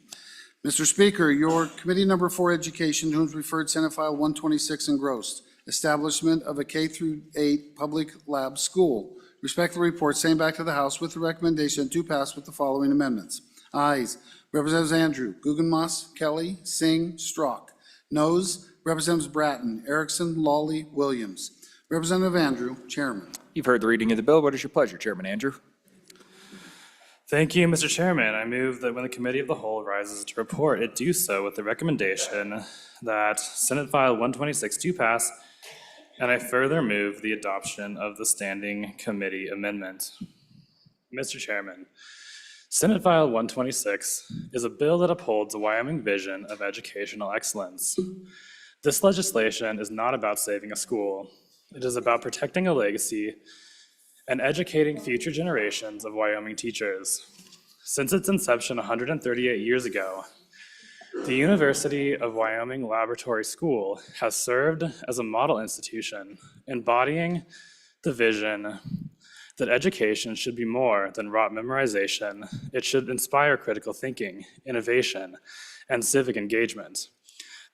Mr. Speaker, your Committee Number 4 Education, to whom is referred Senate File 126 engrossed. Establishment of a K through 8 public lab school. Respectfully report, same back to the House with the recommendation to pass with the following amendments. Ayes, Representatives Andrew, Guggenmoss, Kelly, Singh, Strzok. Noes, Representatives Bratton, Erickson, Lawley, Williams. Representative Andrew, Chairman. You've heard the reading of the bill. What is your pleasure, Chairman Andrew? Thank you, Mr. Chairman. I move that when the Committee of the Whole rises to report, it do so with the recommendation that Senate File 126 do pass, and I further move the adoption of the Standing Committee Amendment. Mr. Chairman, Senate File 126 is a bill that upholds the Wyoming vision of educational excellence. This legislation is not about saving a school. It is about protecting a legacy and educating future generations of Wyoming teachers. Since its inception 138 years ago, the University of Wyoming Laboratory School has served as a model institution, embodying the vision that education should be more than rote memorization. It should inspire critical thinking, innovation, and civic engagement.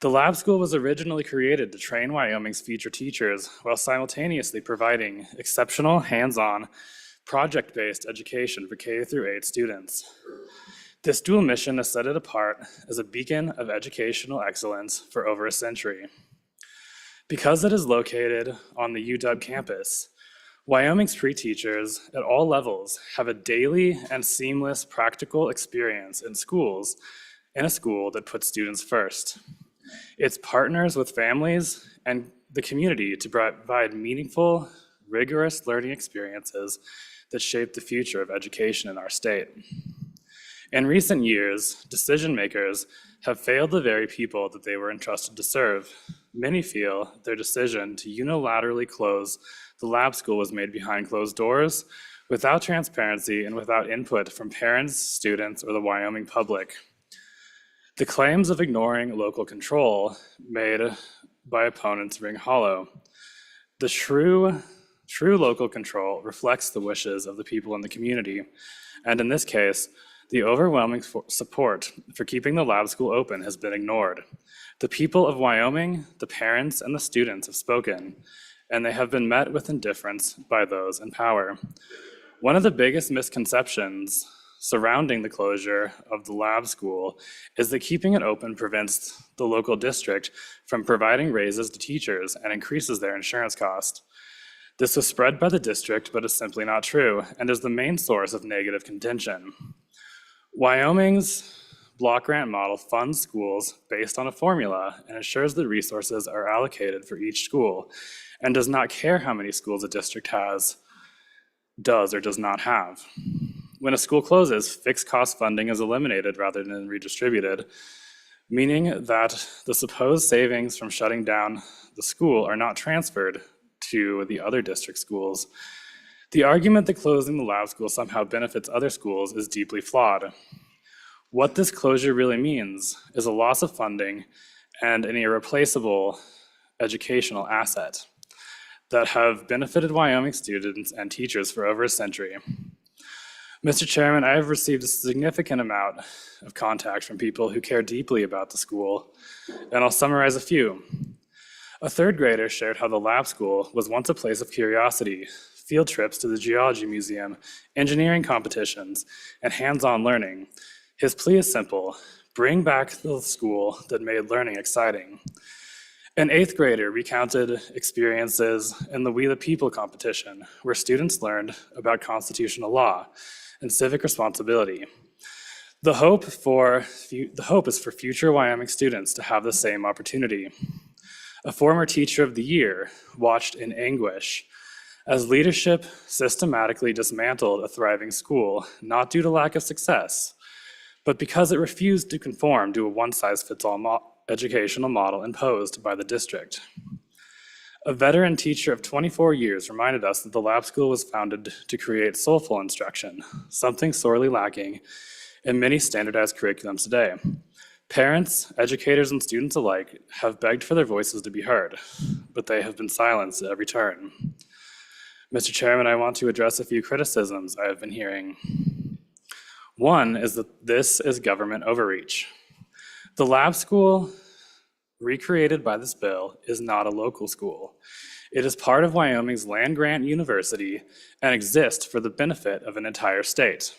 The lab school was originally created to train Wyoming's future teachers while simultaneously providing exceptional hands-on, project-based education for K through 8 students. This dual mission has set it apart as a beacon of educational excellence for over a century. Because it is located on the UW campus, Wyoming's pre-teachers at all levels have a daily and seamless practical experience in a school that puts students first. It partners with families and the community to provide meaningful, rigorous learning experiences that shape the future of education in our state. In recent years, decision makers have failed the very people that they were entrusted to serve. Many feel their decision to unilaterally close the lab school was made behind closed doors, without transparency and without input from parents, students, or the Wyoming public. The claims of ignoring local control made by opponents ring hollow. The true local control reflects the wishes of the people in the community, and in this case, The overwhelming support for keeping the lab school open has been ignored. The people of Wyoming, the parents, and the students have spoken, and they have been met with indifference by those in power. One of the biggest misconceptions surrounding the closure of the lab school is that keeping it open prevents the local district from providing raises to teachers and increases their insurance cost. This was spread by the district, but is simply not true, and is the main source of negative contention. Wyoming's block grant model funds schools based on a formula and ensures the resources are allocated for each school, and does not care how many schools a district does or does not have. When a school closes, fixed cost funding is eliminated rather than redistributed, meaning that the supposed savings from shutting down the school are not transferred to the other district schools. The argument that closing the lab school somehow benefits other schools is deeply flawed. What this closure really means is a loss of funding and an irreplaceable educational asset that have benefited Wyoming students and teachers for over a century. Mr. Chairman, I have received a significant amount of contact from people who care deeply about the school, and I'll summarize a few. A third grader shared how the lab school was once a place of curiosity, field trips to the geology museum, engineering competitions, and hands-on learning. His plea is simple: bring back the school that made learning exciting. An eighth grader recounted experiences in the We the People competition, where students learned about constitutional law and civic responsibility. The hope is for future Wyoming students to have the same opportunity. A former teacher of the year watched in anguish as leadership systematically dismantled a thriving school, not due to lack of success, but because it refused to conform to a one-size-fits-all educational model imposed by the district. A veteran teacher of 24 years reminded us that the lab school was founded to create soulful instruction, something sorely lacking in many standardized curriculums today. Parents, educators, and students alike have begged for their voices to be heard, but they have been silenced at every turn. Mr. Chairman, I want to address a few criticisms I have been hearing. One is that this is government overreach. The lab school recreated by this bill is not a local school. It is part of Wyoming's land-grant university and exists for the benefit of an entire state.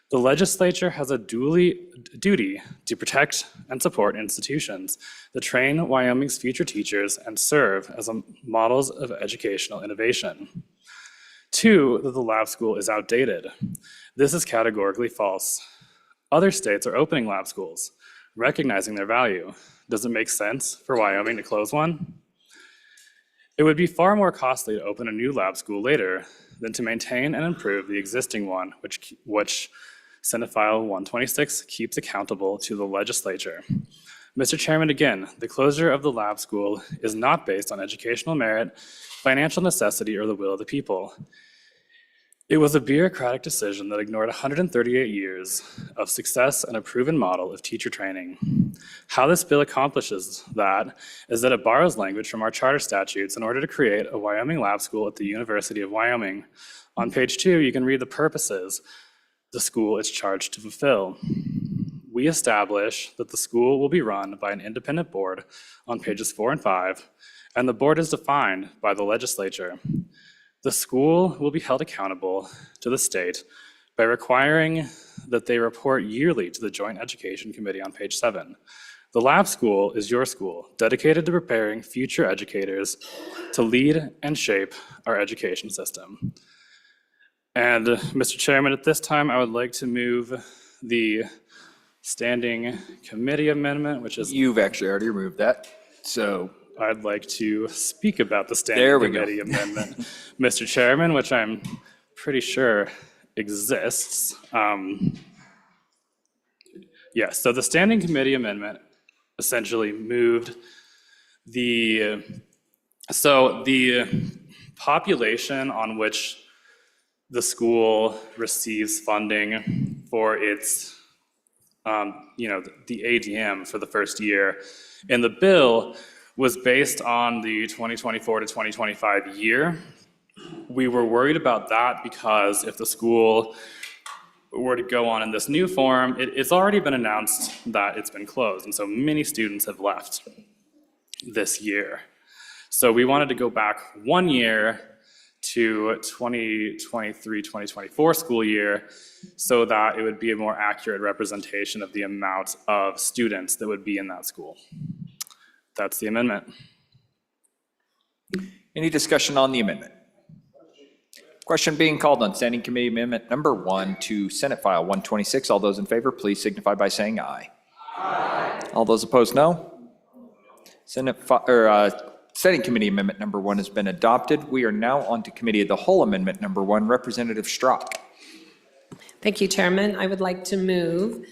The legislature has a duty to protect and support institutions that train Wyoming's future teachers and serve as models of educational innovation. Two, that the lab school is outdated. This is categorically false. Other states are opening lab schools, recognizing their value. Does it make sense for Wyoming to close one? It would be far more costly to open a new lab school later than to maintain and improve the existing one, which Senate File 126 keeps accountable to the legislature. Mr. Chairman, again, the closure of the lab school is not based on educational merit, financial necessity, or the will of the people. It was a bureaucratic decision that ignored 138 years of success and a proven model of teacher training. How this bill accomplishes that is that it borrows language from our charter statutes in order to create a Wyoming lab school at the University of Wyoming. On page 2, you can read the purposes the school is charged to fulfill. We establish that the school will be run by an independent board on pages 4 and 5, and the board is defined by the legislature. The school will be held accountable to the state by requiring that they report yearly to the Joint Education Committee on page 7. The lab school is your school, dedicated to preparing future educators to lead and shape our education system. And Mr. Chairman, at this time, I would like to move the standing committee amendment, which is... You've actually already removed that, so... I'd like to speak about the standing committee amendment, Mr. Chairman, which I'm pretty sure exists. Yes, so the standing committee amendment essentially moved the population on which the school receives funding for its, the ADM for the first year in the bill was based on the 2024 to 2025 year. We were worried about that because if the school were to go on in this new form, it's already been announced that it's been closed, and so many students have left this year. So we wanted to go back 1 year to 2023, 2024 school year so that it would be a more accurate representation of the amount of students that would be in that school. That's the amendment. Any discussion on the amendment? Question being called on Standing Committee Amendment Number 1 to Senate File 126. All those in favor, please signify by saying aye. Aye. All those opposed, no. Standing Committee Amendment Number 1 has been adopted. We are now on to Committee of the Whole Amendment Number 1. Representative Strzok. Thank you, Chairman. I would like to move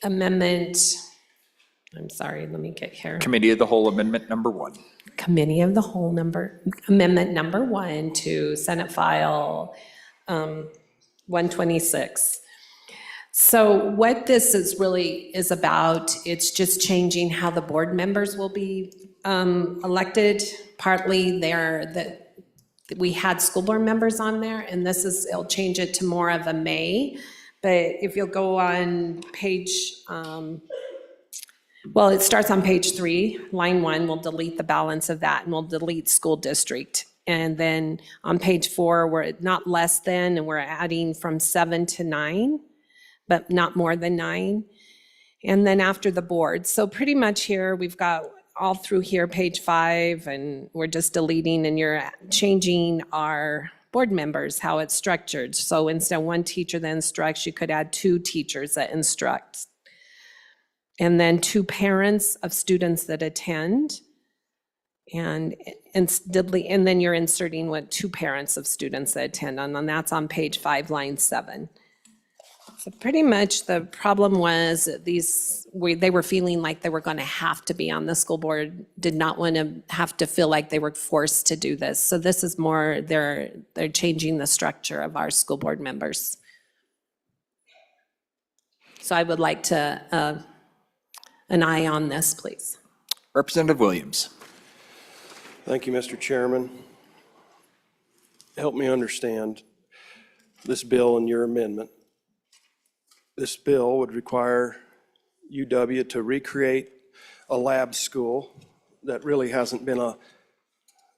amendment, I'm sorry, let me get here. Committee of the Whole Amendment Number 1. Committee of the Whole Amendment Number 1 to Senate File 126. So what this is really is about, it's just changing how the board members will be elected. Partly we had school board members on there, and it'll change it to more of a may. But if you'll go on page, well, it starts on page 3, line 1, we'll delete the balance of that, and we'll delete school district. And then on page 4, we're not less than, and we're adding from 7 to 9, but not more than 9. And then after the board. So pretty much here, we've got all through here, page 5, and we're just deleting, and you're changing our board members, how it's structured. So instead of one teacher that instructs, you could add 2 teachers that instruct. And then 2 parents of students that attend. And then you're inserting 2 parents of students that attend, and that's on page 5, line 7. So pretty much the problem was they were feeling like they were going to have to be on the school board, did not want to have to feel like they were forced to do this. So this is more, they're changing the structure of our school board members. So I would like to, an aye on this, please. Representative Williams. Thank you, Mr. Chairman. Help me understand this bill and your amendment. This bill would require UW to recreate a lab school that really hasn't been a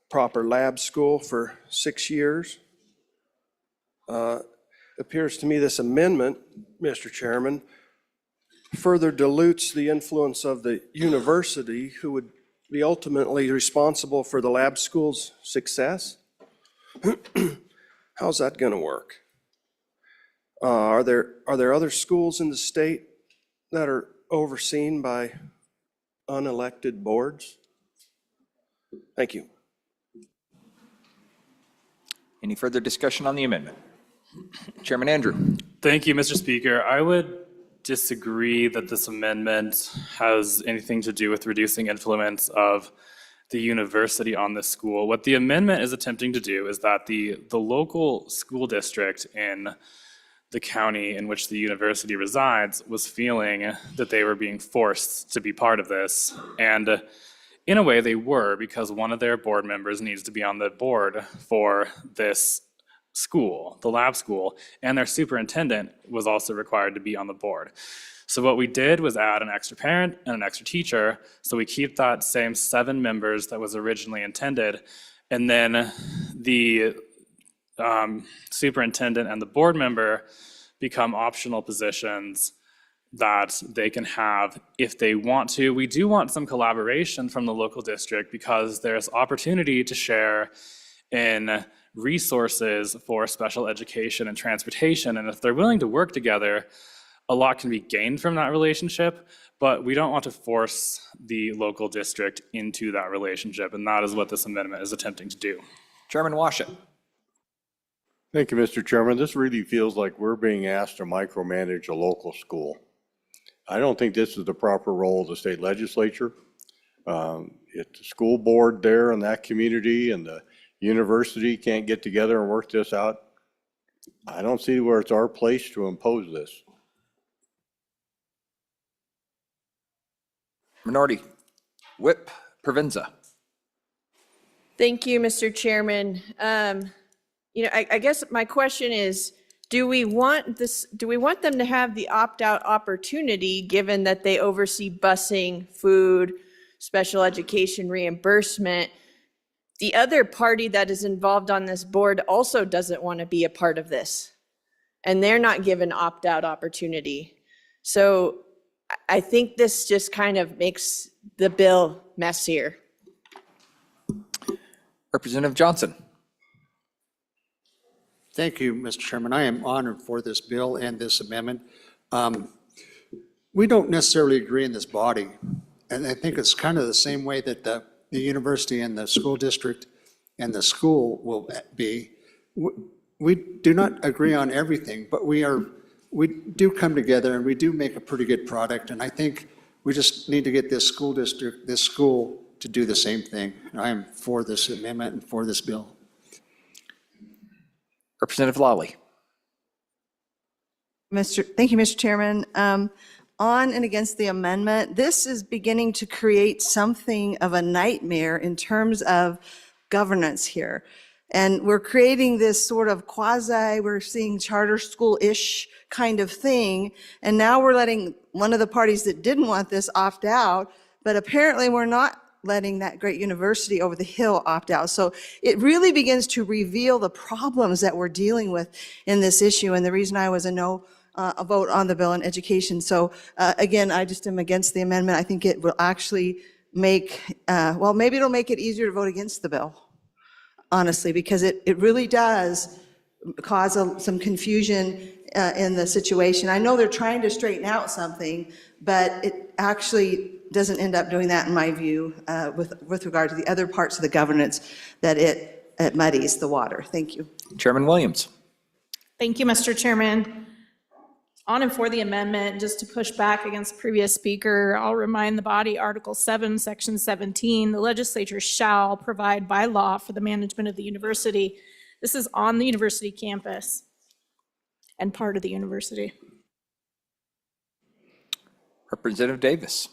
proper lab school for 6 years. Appears to me this amendment, Mr. Chairman, further dilutes the influence of the university, who would be ultimately responsible for the lab school's success. How's that going to work? Are there other schools in the state that are overseen by unelected boards? Thank you. Any further discussion on the amendment? Chairman Andrew. Thank you, Mr. Speaker. I would disagree that this amendment has anything to do with reducing influence of the university on this school. What the amendment is attempting to do is that the local school district in the county in which the university resides was feeling that they were being forced to be part of this. And in a way they were, because one of their board members needs to be on the board for this school, the lab school, and their superintendent was also required to be on the board. So what we did was add an extra parent and an extra teacher, so we keep that same 7 members that was originally intended, and then the superintendent and the board member become optional positions that they can have if they want to. We do want some collaboration from the local district because there's opportunity to share in resources for special education and transportation, and if they're willing to work together, a lot can be gained from that relationship, but we don't want to force the local district into that relationship, and that is what this amendment is attempting to do. Chairman Washet. Thank you, Mr. Chairman. This really feels like we're being asked to micromanage a local school. I don't think this is the proper role of the state legislature. It's the school board there in that community, and the university can't get together and work this out. I don't see where it's our place to impose this. Minority Whip Provenza. Thank you, Mr. Chairman. I guess my question is, Do we want them to have the opt-out opportunity, given that they oversee busing, food, special education reimbursement? The other party that is involved on this board also doesn't want to be a part of this, and they're not given opt-out opportunity. So I think this just kind of makes the bill messier. Representative Johnson. Thank you, Mr. Chairman. I am honored for this bill and this amendment. We don't necessarily agree in this body, and I think it's kind of the same way that the university and the school district and the school will be. We do not agree on everything, but we do come together and we do make a pretty good product, and I think we just need to get this school district, this school, to do the same thing. I am for this amendment and for this bill. Representative Lawley. Thank you, Mr. Chairman. On and against the amendment, this is beginning to create something of a nightmare in terms of governance here. And we're creating this sort of we're seeing charter school-ish kind of thing. And now we're letting one of the parties that didn't want this opt out, but apparently we're not letting that great university over the hill opt out. So it really begins to reveal the problems that we're dealing with in this issue. And the reason I was a vote on the bill in education. So again, I just am against the amendment. I think it will actually make, maybe it'll make it easier to vote against the bill, honestly, because it really does cause some confusion in the situation. I know they're trying to straighten out something, but it actually doesn't end up doing that, in my view, with regard to the other parts of the governance, that it muddies the water. Thank you. Chairman Williams. Thank you, Mr. Chairman. On and for the amendment, just to push back against previous speaker, I'll remind the body, Article 7, Section 17, the legislature shall provide by law for the management of the university. This is on the university campus and part of the university. Representative Davis.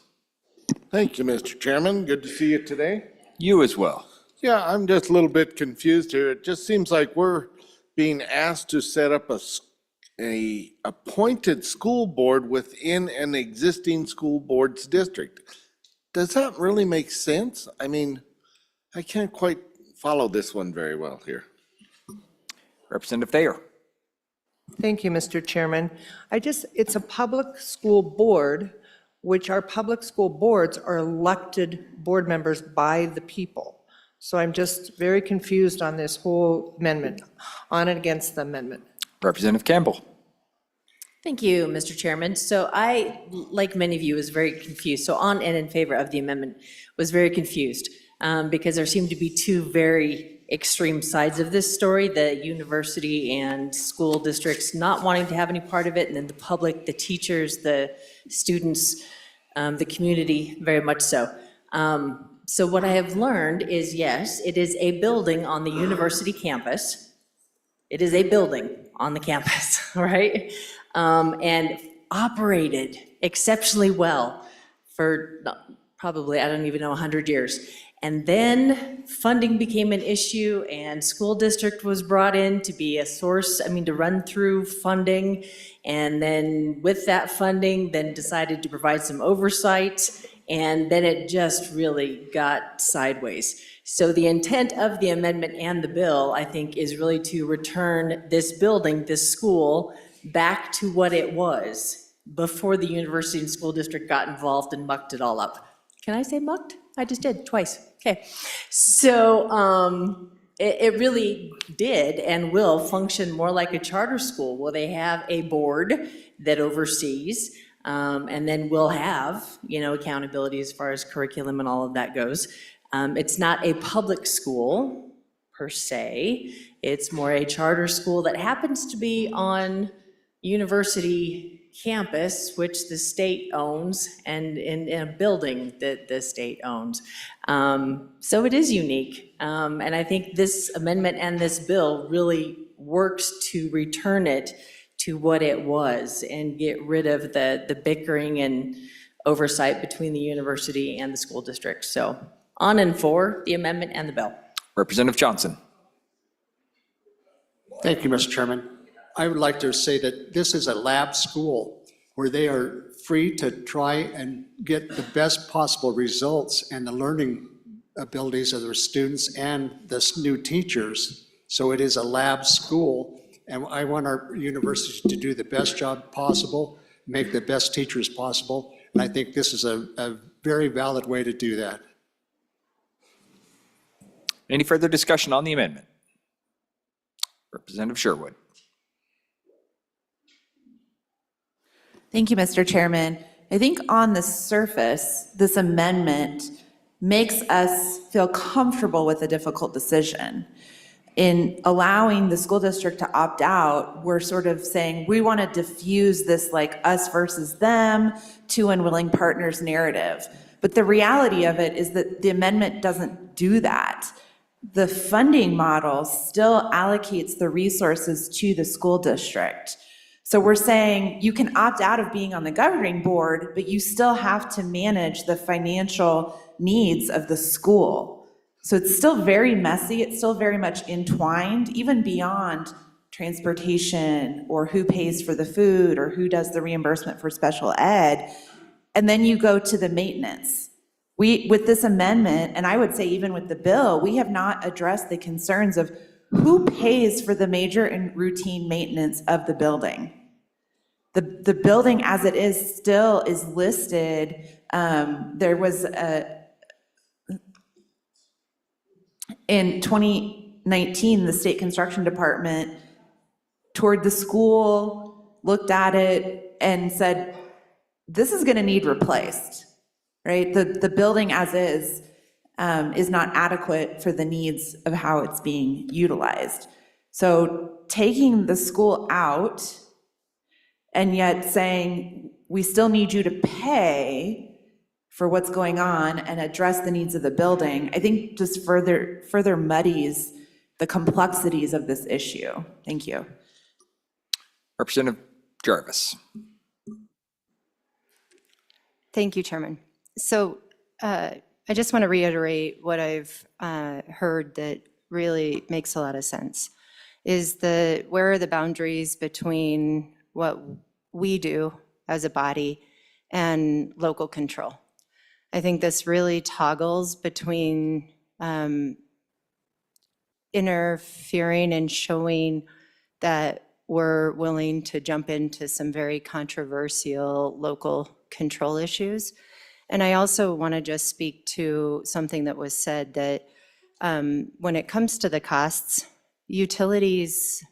Thank you, Mr. Chairman. Good to see you today. You as well. Yeah, I'm just a little bit confused here. It just seems like we're being asked to set up a appointed school board within an existing school board's district. Does that really make sense? I mean, I can't quite follow this one very well here. Representative Thayer. Thank you, Mr. Chairman. It's a public school board, which our public school boards are elected board members by the people. So I'm just very confused on this whole amendment, on and against the amendment. Representative Campbell. Thank you, Mr. Chairman. So I, like many of you, was very confused. So on and in favor of the amendment, was very confused because there seemed to be two very extreme sides of this story, the university and school districts not wanting to have any part of it, and then the public, the teachers, the students, the community, very much so. So what I have learned is, yes, it is a building on the university campus. It is a building on the campus, right? And operated exceptionally well for probably, I don't even know, 100 years. And then funding became an issue and school district was brought in to be a source, to run through funding. And then with that funding, then decided to provide some oversight. And then it just really got sideways. So the intent of the amendment and the bill, I think, is really to return this building, this school, back to what it was before the university and school district got involved and mucked it all up. Can I say mucked? I just did twice. Okay. So it really did and will function more like a charter school where they have a board that oversees and then we'll have, accountability as far as curriculum and all of that goes. It's not a public school per se. It's more a charter school that happens to be on university campus, which the state owns, and in a building that the state owns. So it is unique. And I think this amendment and this bill really works to return it to what it was and get rid of the bickering and oversight between the university and the school district. So on and for the amendment and the bill. Representative Johnson. Thank you, Mr. Chairman. I would like to say that this is a lab school where they are free to try and get the best possible results and the learning abilities of their students and the new teachers. So it is a lab school, and I want our universities to do the best job possible, make the best teachers possible, and I think this is a very valid way to do that. Any further discussion on the amendment? Representative Sherwood. Thank you, Mr. Chairman. I think on the surface, this amendment makes us feel comfortable with a difficult decision. In allowing the school district to opt out, we're sort of saying we want to diffuse this like us versus them, two unwilling partners narrative. But the reality of it is that the amendment doesn't do that. The funding model still allocates the resources to the school district. So we're saying you can opt out of being on the governing board, but you still have to manage the financial needs of the school. So it's still very messy, it's still very much entwined, even beyond transportation or who pays for the food or who does the reimbursement for special ed. And then you go to the maintenance. With this amendment, and I would say even with the bill, we have not addressed the concerns of who pays for the major and routine maintenance of the building. The building as it is still is listed. There was in 2019, the state construction department toured the school, looked at it, and said, this is going to need replaced, right? The building as is not adequate for the needs of how it's being utilized. So taking the school out and yet saying, we still need you to pay for what's going on and address the needs of the building, I think just further muddies the complexities of this issue. Thank you. Representative Jarvis. Thank you, Chairman. So I just want to reiterate what I've heard that really makes a lot of sense, is where are the boundaries between what we do as a body and local control. I think this really toggles between interfering and showing that we're willing to jump into some very controversial local control issues. And I also want to just speak to something that was said, that when it comes to the costs, utilities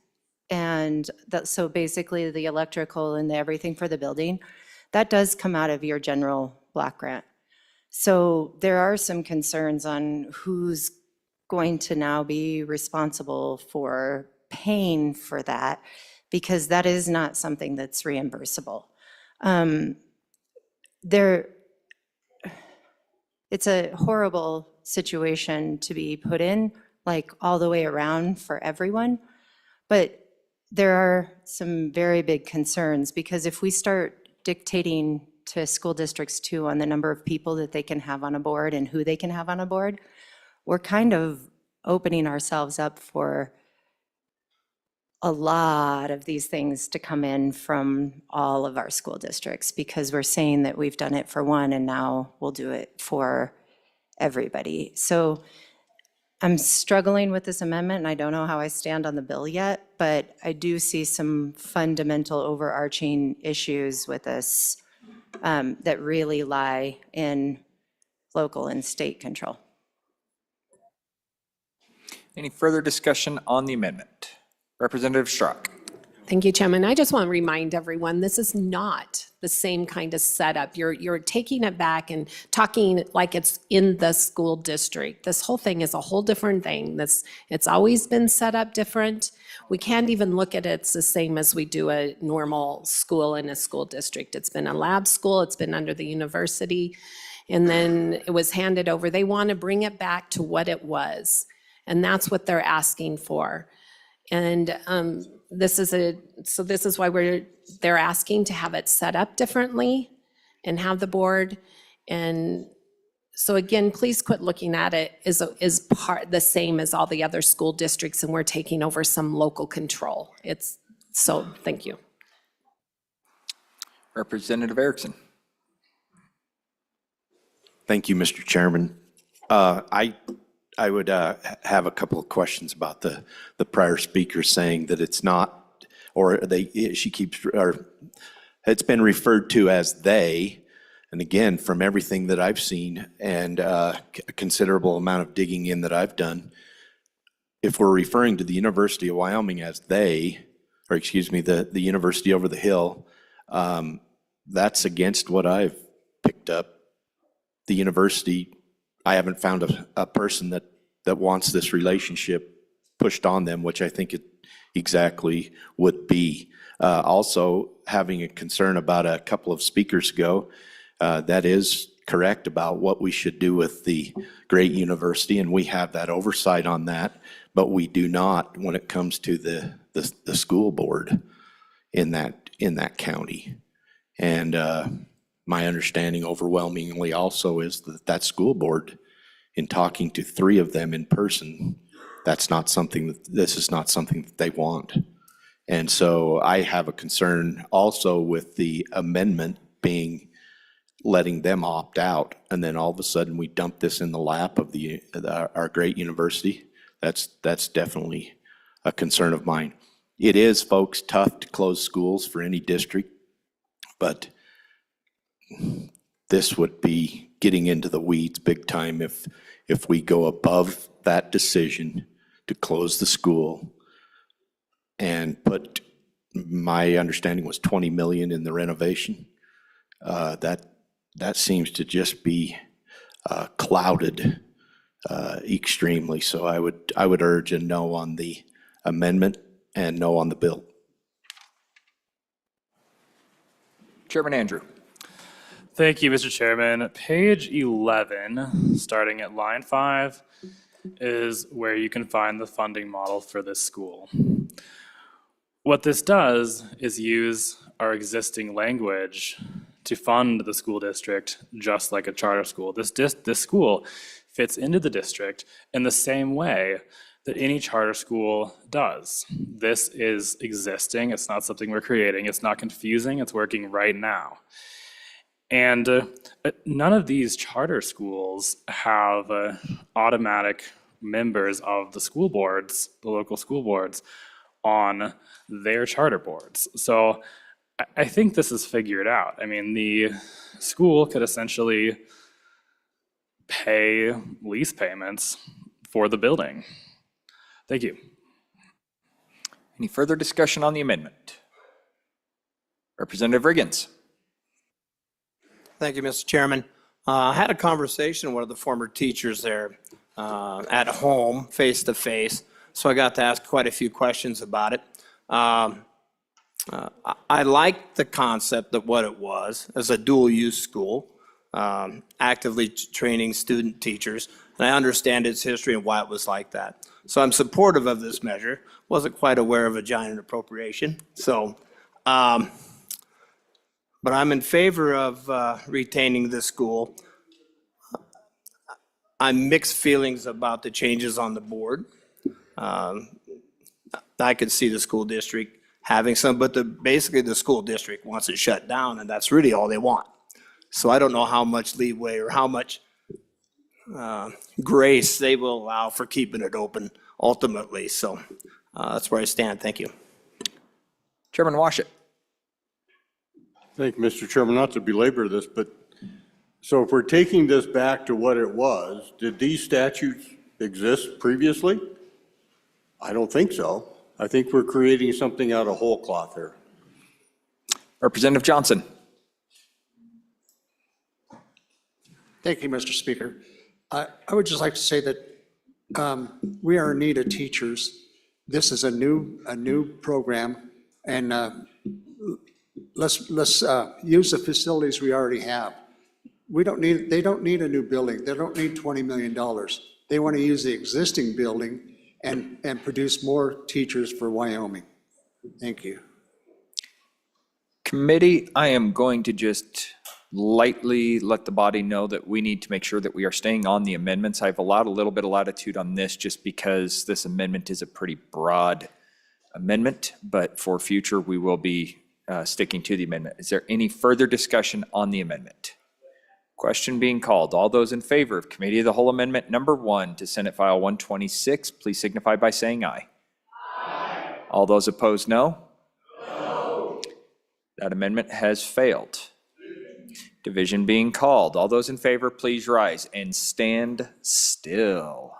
and so basically the electrical and everything for the building, that does come out of your general block grant. So there are some concerns on who's going to now be responsible for paying for that, because that is not something that's reimbursable. It's a horrible situation to be put in, like all the way around for everyone. But there are some very big concerns, because if we start dictating to school districts too on the number of people that they can have on a board and who they can have on a board, we're kind of opening ourselves up for a lot of these things to come in from all of our school districts, because we're saying that we've done it for one and now we'll do it for everybody. So I'm struggling with this amendment, and I don't know how I stand on the bill yet, but I do see some fundamental overarching issues with this that really lie in local and state control. Any further discussion on the amendment? Representative Schrock. Thank you, Chairman. I just want to remind everyone, this is not the same kind of setup. You're taking it back and talking like it's in the school district. This whole thing is a whole different thing. It's always been set up different. We can't even look at it the same as we do a normal school in a school district. It's been a lab school, it's been under the university, and then it was handed over. They want to bring it back to what it was, and that's what they're asking for. And this is why they're asking to have it set up differently and have the board. And so again, please quit looking at it as the same as all the other school districts and we're taking over some local control. So, thank you. Representative Erickson. Thank you, Mr. Chairman. I would have a couple of questions about the prior speaker saying that it's not, or she keeps, or it's been referred to as they. And again, from everything that I've seen and a considerable amount of digging in that I've done, if we're referring to the University of Wyoming as they, or excuse me, the university over the hill, that's against what I've picked up. The university, I haven't found a person that wants this relationship pushed on them, which I think it exactly would be. Also, having a concern about a couple of speakers ago, that is correct about what we should do with the great university, and we have that oversight on that, but we do not when it comes to the school board in that county. And my understanding overwhelmingly also is that school board, in talking to 3 of them in person, this is not something that they want. And so I have a concern also with the amendment being letting them opt out, and then all of a sudden we dump this in the lap of our great university. That's definitely a concern of mine. It is, folks, tough to close schools for any district, but this would be getting into the weeds big time if we go above that decision to close the school and put, my understanding was 20 million in the renovation. That seems to just be clouded extremely. So I would urge a no on the amendment and no on the bill. Chairman Andrew. Thank you, Mr. Chairman. Page 11, starting at line 5, is where you can find the funding model for this school. What this does is use our existing language to fund the school district just like a charter school. This school fits into the district in the same way that any charter school does. This is existing. It's not something we're creating. It's not confusing. It's working right now. And none of these charter schools have automatic members of the school boards, the local school boards, on their charter boards. So I think this is figured out. I mean, the school could essentially pay lease payments for the building. Thank you. Any further discussion on the amendment? Representative Riggins. Thank you, Mr. Chairman. I had a conversation with one of the former teachers there at home, face to face, so I got to ask quite a few questions about it. I liked the concept of what it was as a dual-use school, actively training student teachers, and I understand its history and why it was like that. So I'm supportive of this measure. Wasn't quite aware of a giant appropriation, so. But I'm in favor of retaining this school. I'm mixed feelings about the changes on the board. I could see the school district having some, but basically the school district wants it shut down, and that's really all they want. So I don't know how much leeway or how much grace they will allow for keeping it open ultimately. So that's where I stand. Thank you. Chairman Washit. Thank you, Mr. Chairman. Not to belabor this, but so if we're taking this back to what it was, did these statutes exist previously? I don't think so. I think we're creating something out of whole cloth here. Representative Johnson. Thank you, Mr. Speaker. I would just like to say that we are in need of teachers. This is a new program, and let's use the facilities we already have. They don't need a new building. They don't need $20 million. They want to use the existing building and produce more teachers for Wyoming. Thank you. Committee, I am going to just lightly let the body know that we need to make sure that we are staying on the amendments. I've allowed a little bit of latitude on this just because this amendment is a pretty broad amendment, but for future, we will be sticking to the amendment. Is there any further discussion on the amendment? Question being called. All those in favor of Committee of the Whole Amendment number 1 to Senate File 126, please signify by saying aye. Aye. All those opposed, no? No. That amendment has failed. Division being called. All those in favor, please rise and stand still.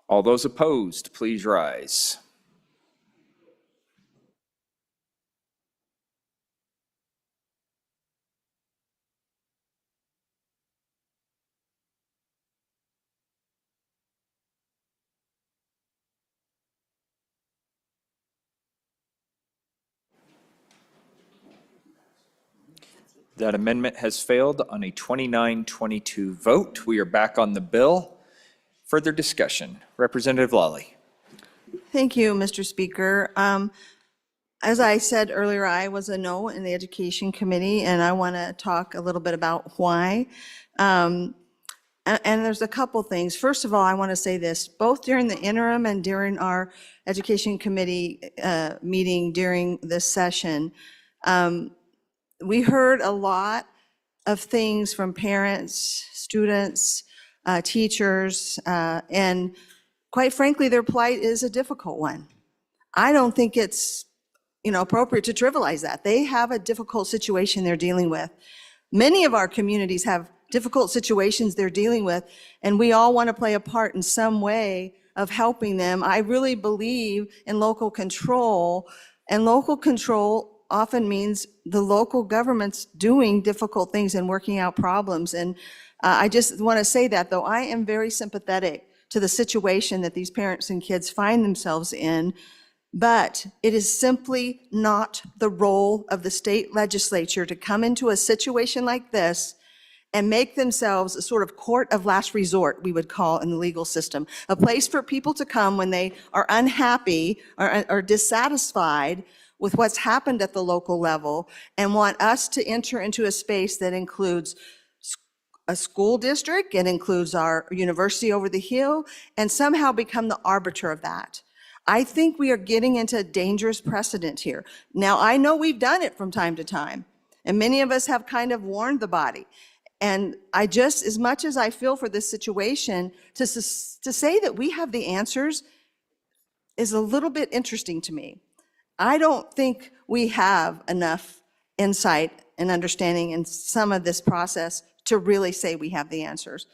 All those opposed, please rise. That amendment has failed on a 29-22 vote. We are back on the bill. Further discussion. Representative Lawley. Thank you, Mr. Speaker. As I said earlier, I was a no in the Education Committee, and I want to talk a little bit about why. And there's a couple things. First of all, I want to say this, both during the interim and during our Education Committee meeting during this session, we heard a lot of things from parents, students, teachers, and quite frankly, their plight is a difficult one. I don't think it's appropriate to trivialize that. They have a difficult situation they're dealing with. Many of our communities have difficult situations they're dealing with, and we all want to play a part in some way of helping them. I really believe in local control, and local control often means the local government's doing difficult things and working out problems. And I just want to say that, though, I am very sympathetic to the situation that these parents and kids find themselves in, but it is simply not the role of the state legislature to come into a situation like this and make themselves a sort of court of last resort, we would call in the legal system, a place for people to come when they are unhappy or dissatisfied with what's happened at the local level and want us to enter into a space that includes a school district, it includes our university over the hill, and somehow become the arbiter of that. I think we are getting into a dangerous precedent here. Now, I know we've done it from time to time, and many of us have kind of warned the body. And I just, as much as I feel for this situation, to say that we have the answers is a little bit interesting to me. I don't think we have enough insight and understanding in some of this process to really say we have the answers.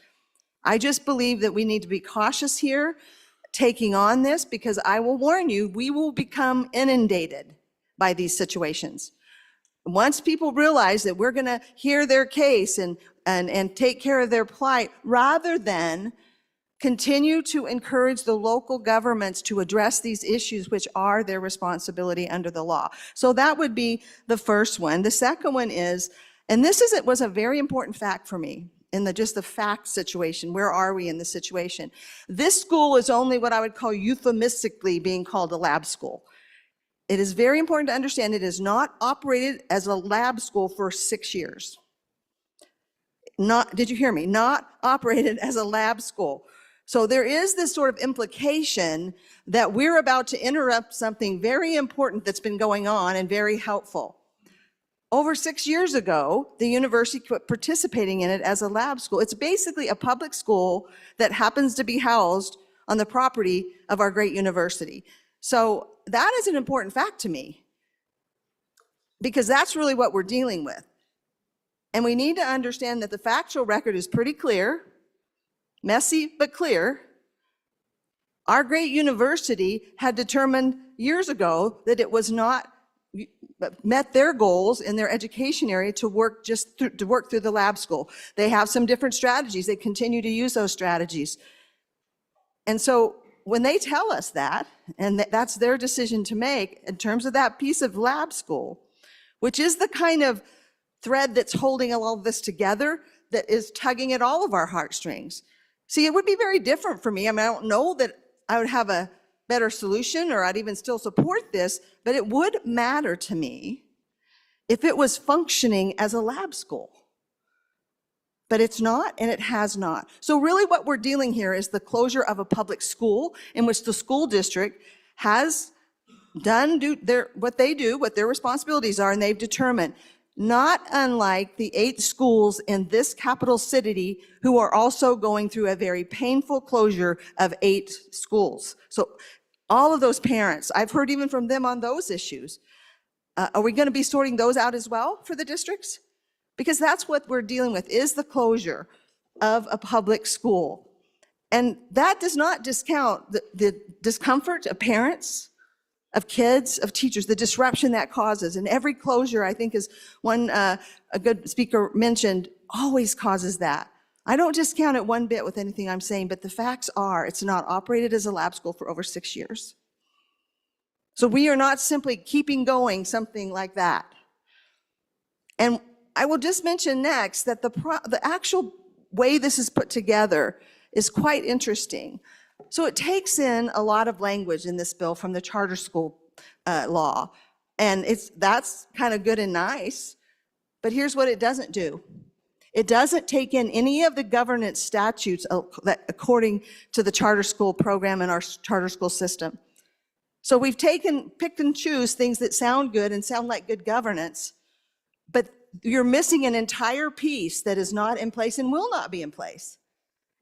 I just believe that we need to be cautious here, taking on this, because I will warn you, we will become inundated by these situations. Once people realize that we're going to hear their case and take care of their plight, rather than continue to encourage the local governments to address these issues, which are their responsibility under the law. So that would be the first one. The second one is, and this was a very important fact for me, in just the fact situation. Where are we in the situation? This school is only what I would call euphemistically being called a lab school. It is very important to understand it is not operated as a lab school for 6 years. Did you hear me? Not operated as a lab school. So there is this sort of implication that we're about to interrupt something very important that's been going on and very helpful. Over 6 years ago, the university quit participating in it as a lab school. It's basically a public school that happens to be housed on the property of our great university. So that is an important fact to me, because that's really what we're dealing with. And we need to understand that the factual record is pretty clear, messy but clear. Our great university had determined years ago that it was not met their goals in their education area to work through the lab school. They have some different strategies. They continue to use those strategies. And so when they tell us that, and that's their decision to make in terms of that piece of lab school, which is the kind of thread that's holding all of this together, that is tugging at all of our heartstrings. See, it would be very different for me. I mean, I don't know that I would have a better solution or I'd even still support this, but it would matter to me if it was functioning as a lab school. But it's not, and it has not. So really what we're dealing here is the closure of a public school in which the school district has done what their responsibilities are, and they've determined, not unlike the 8 schools in this capital city who are also going through a very painful closure of 8 schools. So all of those parents, I've heard even from them on those issues. Are we going to be sorting those out as well for the districts? Because that's what we're dealing with, is the closure of a public school. And that does not discount the discomfort of parents, of kids, of teachers, the disruption that causes. And every closure, I think, is one, a good speaker mentioned, always causes that. I don't discount it one bit with anything I'm saying, but the facts are it's not operated as a lab school for over 6 years. So we are not simply keeping going something like that. And I will just mention next that the actual way this is put together is quite interesting. So it takes in a lot of language in this bill from the charter school law, and that's kind of good and nice, but here's what it doesn't do. It doesn't take in any of the governance statutes that according to the charter school program and our charter school system. So we've picked and choose things that sound good and sound like good governance, but you're missing an entire piece that is not in place and will not be in place.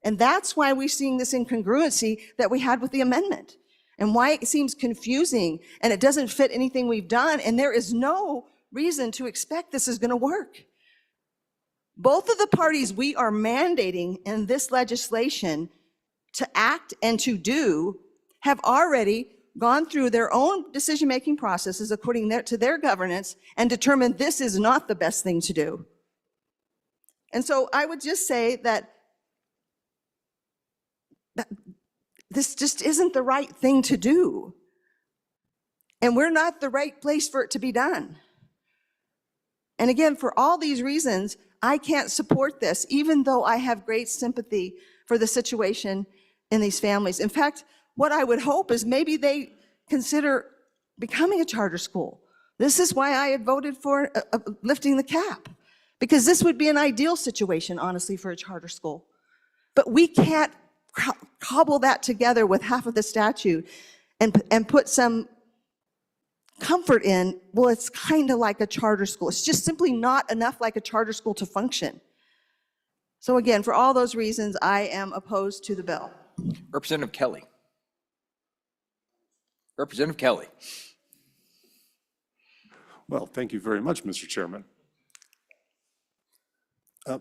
And that's why we're seeing this incongruency that we had with the amendment, and why it seems confusing and it doesn't fit anything we've done, and there is no reason to expect this is going to work. Both of the parties we are mandating in this legislation to act and to do have already gone through their own decision-making processes according to their governance and determined this is not the best thing to do. And so I would just say that this just isn't the right thing to do. And we're not the right place for it to be done. And again, for all these reasons, I can't support this, even though I have great sympathy for the situation in these families. In fact, what I would hope is maybe they consider becoming a charter school. This is why I had voted for lifting the cap, because this would be an ideal situation, honestly, for a charter school. But we can't cobble that together with half of the statute and put some comfort in, well, it's kind of like a charter school. It's just simply not enough like a charter school to function. So again, for all those reasons, I am opposed to the bill. Representative Kelly. Representative Kelly. Well, thank you very much, Mr. Chairman.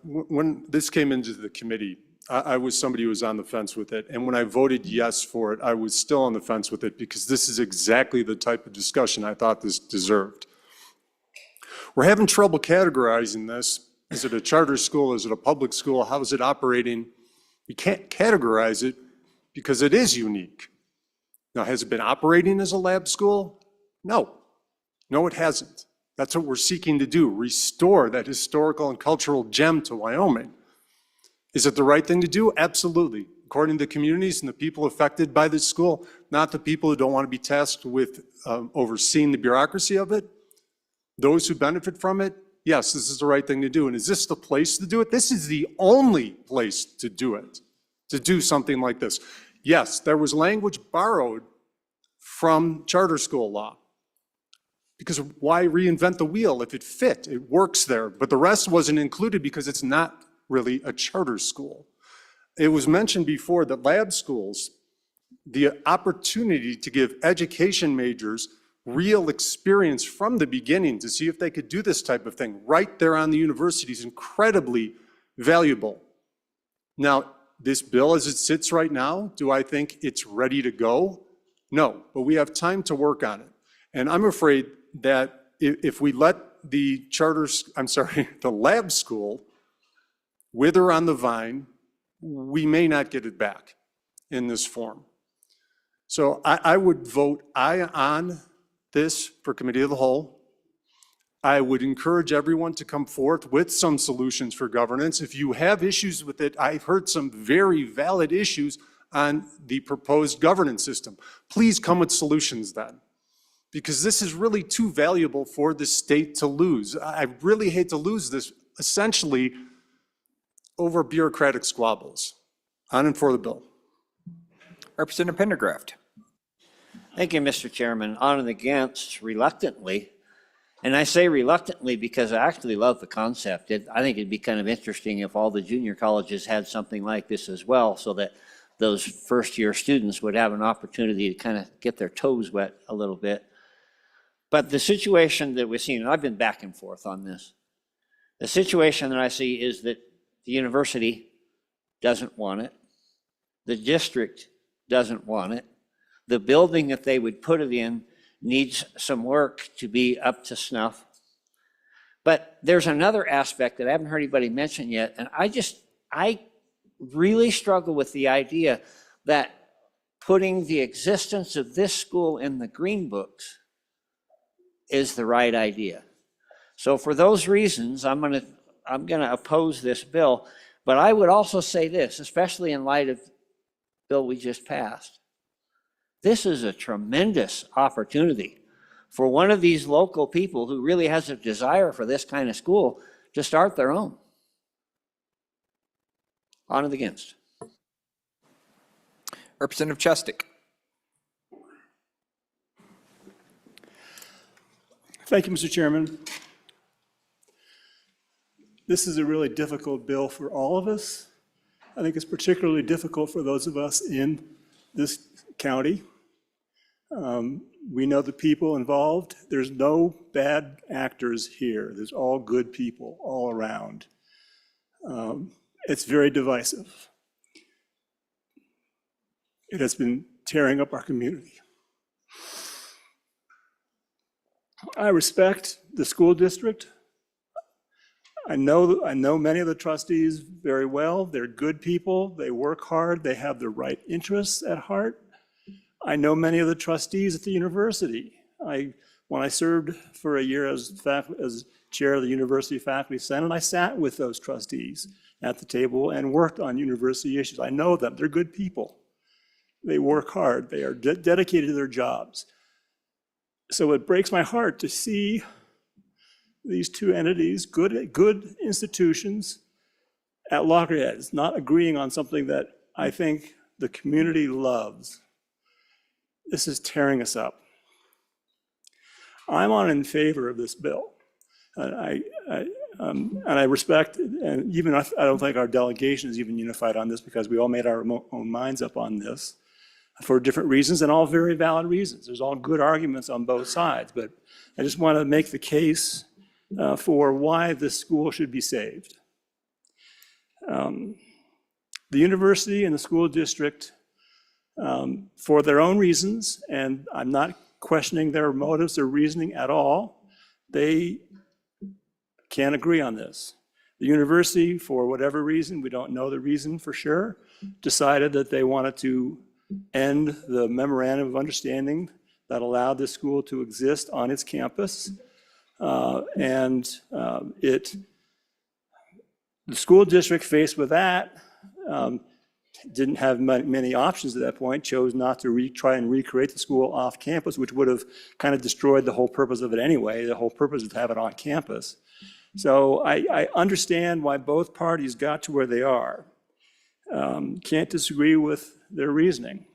When this came into the committee, I was somebody who was on the fence with it. And when I voted yes for it, I was still on the fence with it because this is exactly the type of discussion I thought this deserved. We're having trouble categorizing this. Is it a charter school? Is it a public school? How is it operating? We can't categorize it because it is unique. Now, has it been operating as a lab school? No. No, it hasn't. That's what we're seeking to do, restore that historical and cultural gem to Wyoming. Is it the right thing to do? Absolutely. According to the communities and the people affected by this school, not the people who don't want to be tasked with overseeing the bureaucracy of it. Those who benefit from it, yes, this is the right thing to do. And is this the place to do it? This is the only place to do it, to do something like this. Yes, there was language borrowed from charter school law. Because why reinvent the wheel if it fit? It works there. But the rest wasn't included because it's not really a charter school. It was mentioned before that lab schools, the opportunity to give education majors real experience from the beginning to see if they could do this type of thing right there on the university is incredibly valuable. Now, this bill as it sits right now, do I think it's ready to go? No, but we have time to work on it. And I'm afraid that if we let the the lab school wither on the vine, we may not get it back in this form. So I would vote aye on this for committee of the whole. I would encourage everyone to come forth with some solutions for governance. If you have issues with it, I've heard some very valid issues on the proposed governance system. Please come with solutions then, because this is really too valuable for the state to lose. I really hate to lose this essentially over bureaucratic squabbles. On and for the bill. Representative Pendergraft. Thank you, Mr. Chairman. On and against, reluctantly. And I say reluctantly because I actually love the concept. I think it'd be kind of interesting if all the junior colleges had something like this as well, so that those first-year students would have an opportunity to kind of get their toes wet a little bit. But the situation that we're seeing, and I've been back and forth on this, the situation that I see is that the university doesn't want it. The district doesn't want it. The building that they would put it in needs some work to be up to snuff. But there's another aspect that I haven't heard anybody mention yet, and I really struggle with the idea that putting the existence of this school in the green books is the right idea. So for those reasons, I'm gonna oppose this bill. But I would also say this, especially in light of the bill we just passed. This is a tremendous opportunity for one of these local people who really has a desire for this kind of school to start their own. On and against. Representative Chestick. Thank you, Mr. Chairman. This is a really difficult bill for all of us. I think it's particularly difficult for those of us in this county. We know the people involved. There's no bad actors here. There's all good people all around. It's very divisive. It has been tearing up our community. I respect the school district. I know many of the trustees very well. They're good people. They work hard. They have the right interests at heart. I know many of the trustees at the university. When I served for a year as chair of the University Faculty Senate, I sat with those trustees at the table and worked on university issues. I know them. They're good people. They work hard. They are dedicated to their jobs. So it breaks my heart to see these two entities, good institutions, at loggerheads, not agreeing on something that I think the community loves. This is tearing us up. I'm in favor of this bill. And I respect, and even I don't think our delegation is even unified on this, because we all made our own minds up on this for different reasons, and all very valid reasons. There's all good arguments on both sides, but I just want to make the case for why this school should be saved. The university and the school district, for their own reasons, and I'm not questioning their motives or reasoning at all, they can't agree on this. The university, for whatever reason, we don't know the reason for sure, decided that they wanted to end the memorandum of understanding that allowed this school to exist on its campus. The school district, faced with that, didn't have many options at that point, chose not to try and recreate the school off campus, which would have kind of destroyed the whole purpose of it anyway. The whole purpose is to have it on campus. So I understand why both parties got to where they are. Can't disagree with their reasoning.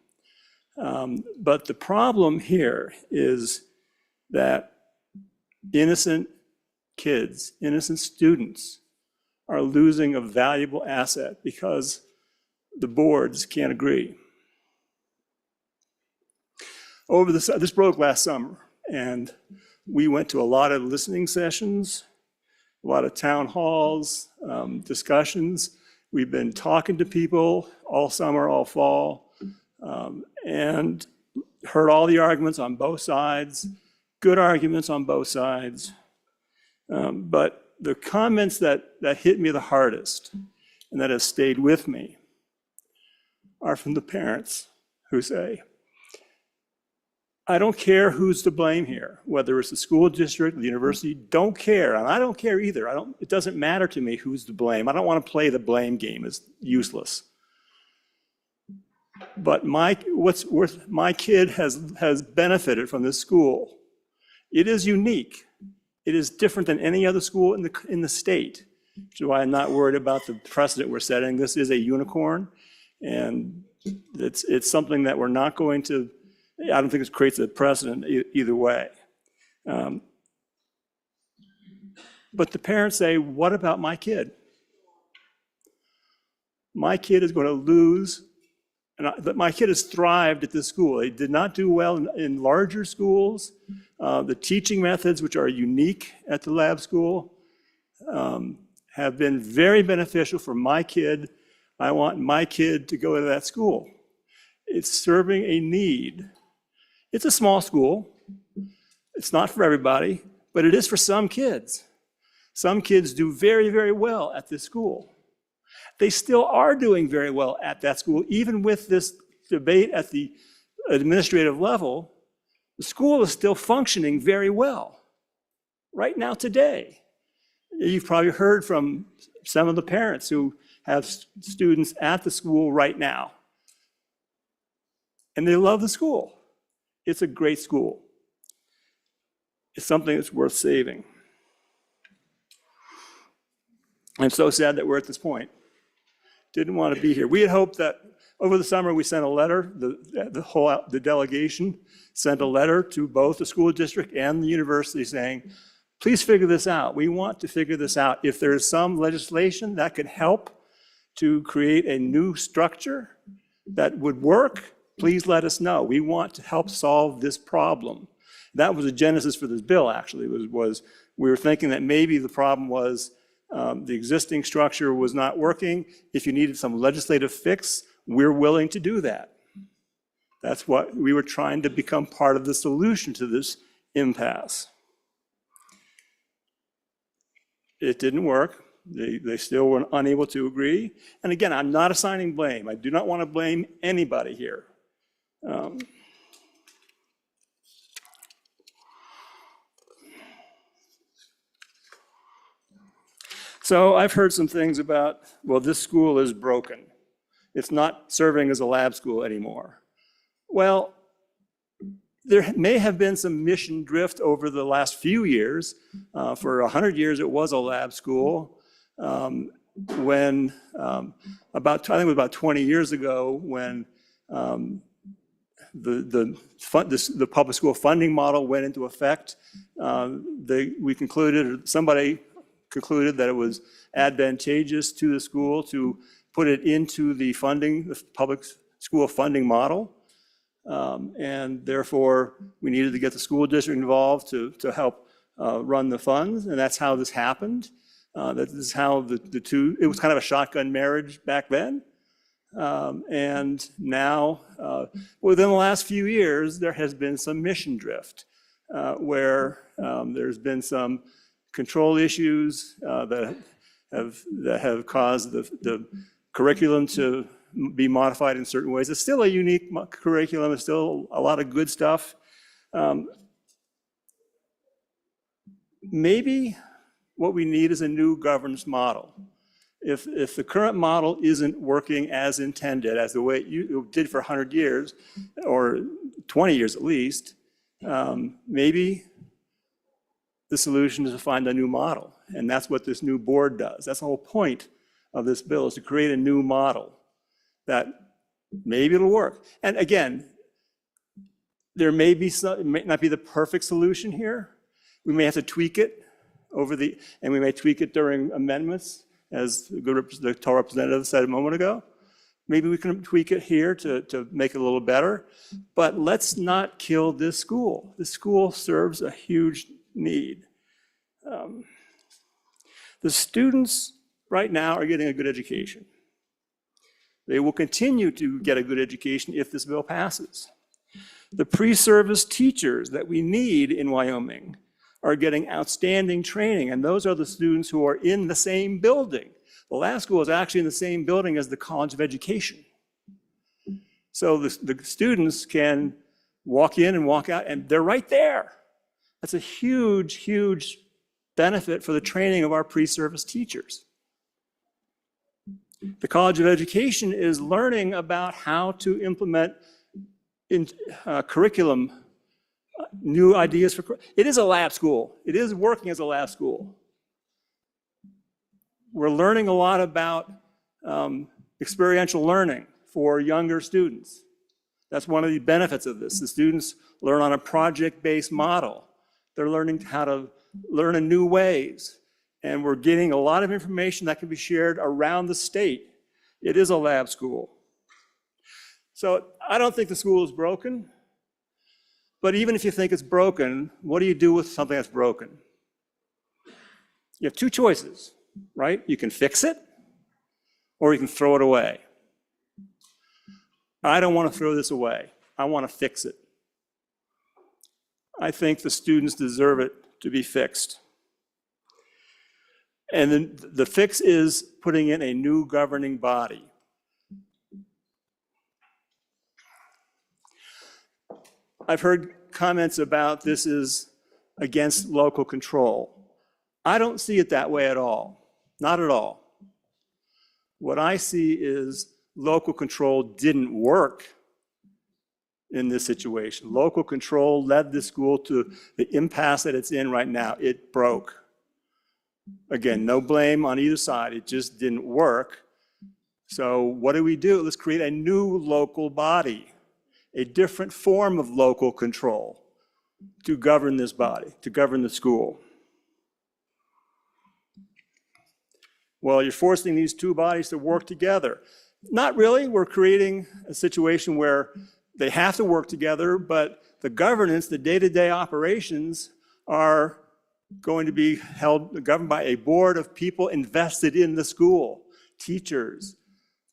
But the problem here is that innocent kids, innocent students are losing a valuable asset because the boards can't agree. This broke last summer, and we went to a lot of listening sessions, a lot of town halls, discussions. We've been talking to people all summer, all fall, and heard all the arguments on both sides, good arguments on both sides. But the comments that hit me the hardest and that have stayed with me are from the parents who say, I don't care who's to blame here, whether it's the school district, the university, don't care. And I don't care either. It doesn't matter to me who's to blame. I don't want to play the blame game. It's useless. But my kid has benefited from this school. It is unique. It is different than any other school in the state, which is why I'm not worried about the precedent we're setting. This is a unicorn, and it's something that we're not going to, I don't think it creates a precedent either way. But the parents say, what about my kid? My kid is going to lose. And my kid has thrived at this school. They did not do well in larger schools. The teaching methods, which are unique at the lab school, have been very beneficial for my kid. I want my kid to go to that school. It's serving a need. It's a small school. It's not for everybody, but it is for some kids. Some kids do very, very well at this school. They still are doing very well at that school, even with this debate at the administrative level. The school is still functioning very well right now today. You've probably heard from some of the parents who have students at the school right now. And they love the school. It's a great school. It's something that's worth saving. I'm so sad that we're at this point. Didn't want to be here. We had hoped that over the summer we sent a letter, the delegation sent a letter to both the school district and the university saying, please figure this out. We want to figure this out. If there's some legislation that could help to create a new structure that would work, please let us know. We want to help solve this problem. That was the genesis for this bill, actually, was we were thinking that maybe the problem was the existing structure was not working. If you needed some legislative fix, we're willing to do that. That's what we were trying to become part of the solution to this impasse. It didn't work. They still were unable to agree. And again, I'm not assigning blame. I do not want to blame anybody here. So I've heard some things about, well, this school is broken. It's not serving as a lab school anymore. Well, there may have been some mission drift over the last few years. For 100 years, it was a lab school. When I think it was about 20 years ago, when the public school funding model went into effect, somebody concluded that it was advantageous to the school to put it into the public school funding model. And therefore, we needed to get the school district involved to help run the funds, and that's how this happened. That is how it was kind of a shotgun marriage back then. And now, within the last few years, there has been some mission drift where there's been some control issues that have caused the curriculum to be modified in certain ways. It's still a unique curriculum. It's still a lot of good stuff. Maybe what we need is a new governance model. If the current model isn't working as intended, as the way it did for 100 years, or 20 years at least, maybe the solution is to find a new model. And that's what this new board does. That's the whole point of this bill, is to create a new model that maybe it'll work. And again, it may not be the perfect solution here. We may have to tweak it and we may tweak it during amendments, as the tall representative said a moment ago. Maybe we can tweak it here to make it a little better, but let's not kill this school. This school serves a huge need. The students right now are getting a good education. They will continue to get a good education if this bill passes. The pre-service teachers that we need in Wyoming are getting outstanding training, and those are the students who are in the same building. The lab school is actually in the same building as the College of Education. So the students can walk in and walk out, and they're right there. That's a huge, huge benefit for the training of our pre-service teachers. The College of Education is learning about how to implement curriculum, new ideas for, it is a lab school. It is working as a lab school. We're learning a lot about experiential learning for younger students. That's one of the benefits of this. The students learn on a project-based model. They're learning how to learn in new ways. And we're getting a lot of information that can be shared around the state. It is a lab school. So I don't think the school is broken. But even if you think it's broken, what do you do with something that's broken? You have two choices, right? You can fix it, or you can throw it away. I don't want to throw this away. I want to fix it. I think the students deserve it to be fixed. And then the fix is putting in a new governing body. I've heard comments about this is against local control. I don't see it that way at all. Not at all. What I see is local control didn't work in this situation. Local control led the school to the impasse that it's in right now. It broke. Again, no blame on either side. It just didn't work. So what do? Let's create a new local body, a different form of local control to govern this body, to govern the school. Well, you're forcing these two bodies to work together. Not really. We're creating a situation where they have to work together, but the governance, the day-to-day operations are going to be governed by a board of people invested in the school. Teachers,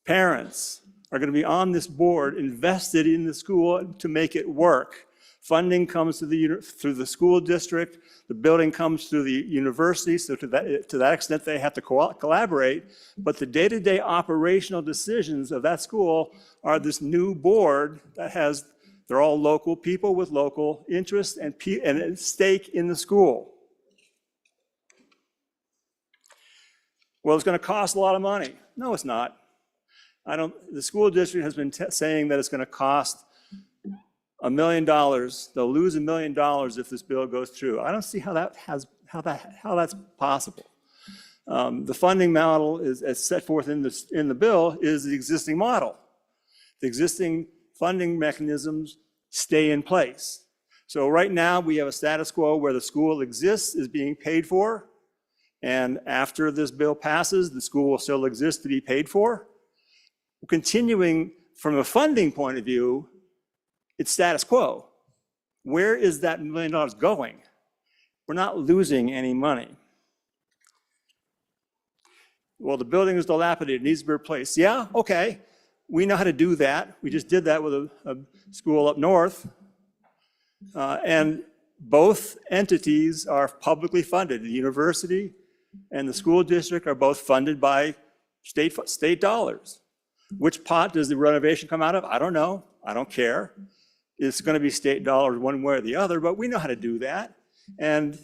parents are going to be on this board, invested in the school to make it work. Funding comes through the school district. The building comes through the university, so to that extent they have to collaborate. But the day-to-day operational decisions of that school are this new board that they're all local people with local interests and a stake in the school. Well, it's going to cost a lot of money. No, it's not. The school district has been saying that it's going to cost $1 million. They'll lose $1 million if this bill goes through. I don't see how that's possible. The funding model is, as set forth in the bill, is the existing model. The existing funding mechanisms stay in place. So right now we have a status quo where the school exists, is being paid for, and after this bill passes, the school will still exist to be paid for. Continuing from a funding point of view, it's status quo. Where is that $1 million going? We're not losing any money. Well, the building is dilapidated, it needs to be replaced. Yeah, okay, we know how to do that. We just did that with a school up north. And both entities are publicly funded. The university and the school district are both funded by state dollars. Which pot does the renovation come out of? I don't know. I don't care. It's going to be state dollars one way or the other, but we know how to do that. And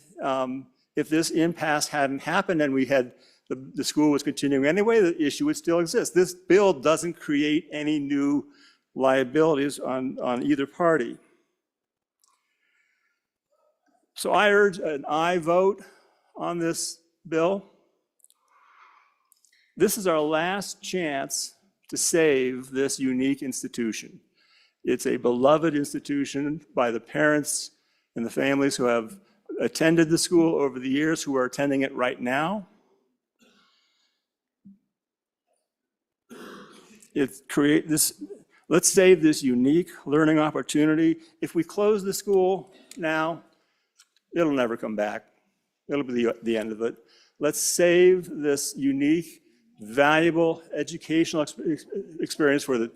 if this impasse hadn't happened and we had the school was continuing anyway, the issue would still exist. This bill doesn't create any new liabilities on either party. So I urge an aye vote on this bill. This is our last chance to save this unique institution. It's a beloved institution by the parents and the families who have attended the school over the years, who are attending it right now. Let's save this unique learning opportunity. If we close the school now, it'll never come back. It'll be the end of it. Let's save this unique, valuable educational experience for the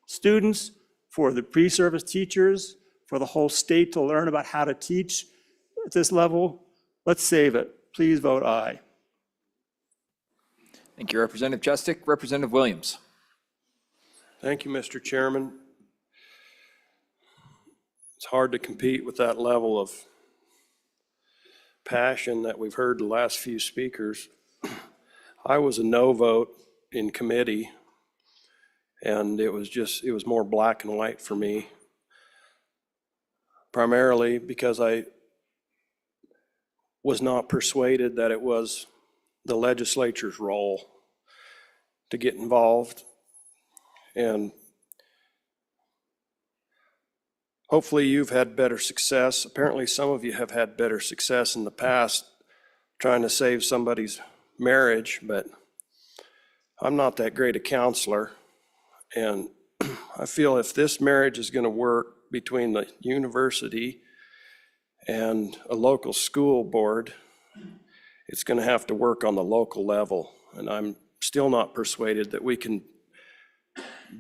students, for the pre-service teachers, for the whole state to learn about how to teach at this level. Let's save it. Please vote aye. Thank you, Representative Justick. Representative Williams. Thank you, Mr. Chairman. It's hard to compete with that level of passion that we've heard the last few speakers. I was a no vote in committee, and it was more black and white for me, primarily because I was not persuaded that it was the legislature's role to get involved. And hopefully you've had better success. Apparently some of you have had better success in the past trying to save somebody's marriage, but I'm not that great a counselor. And I feel if this marriage is going to work between the university and a local school board, it's going to have to work on the local level. And I'm still not persuaded that we can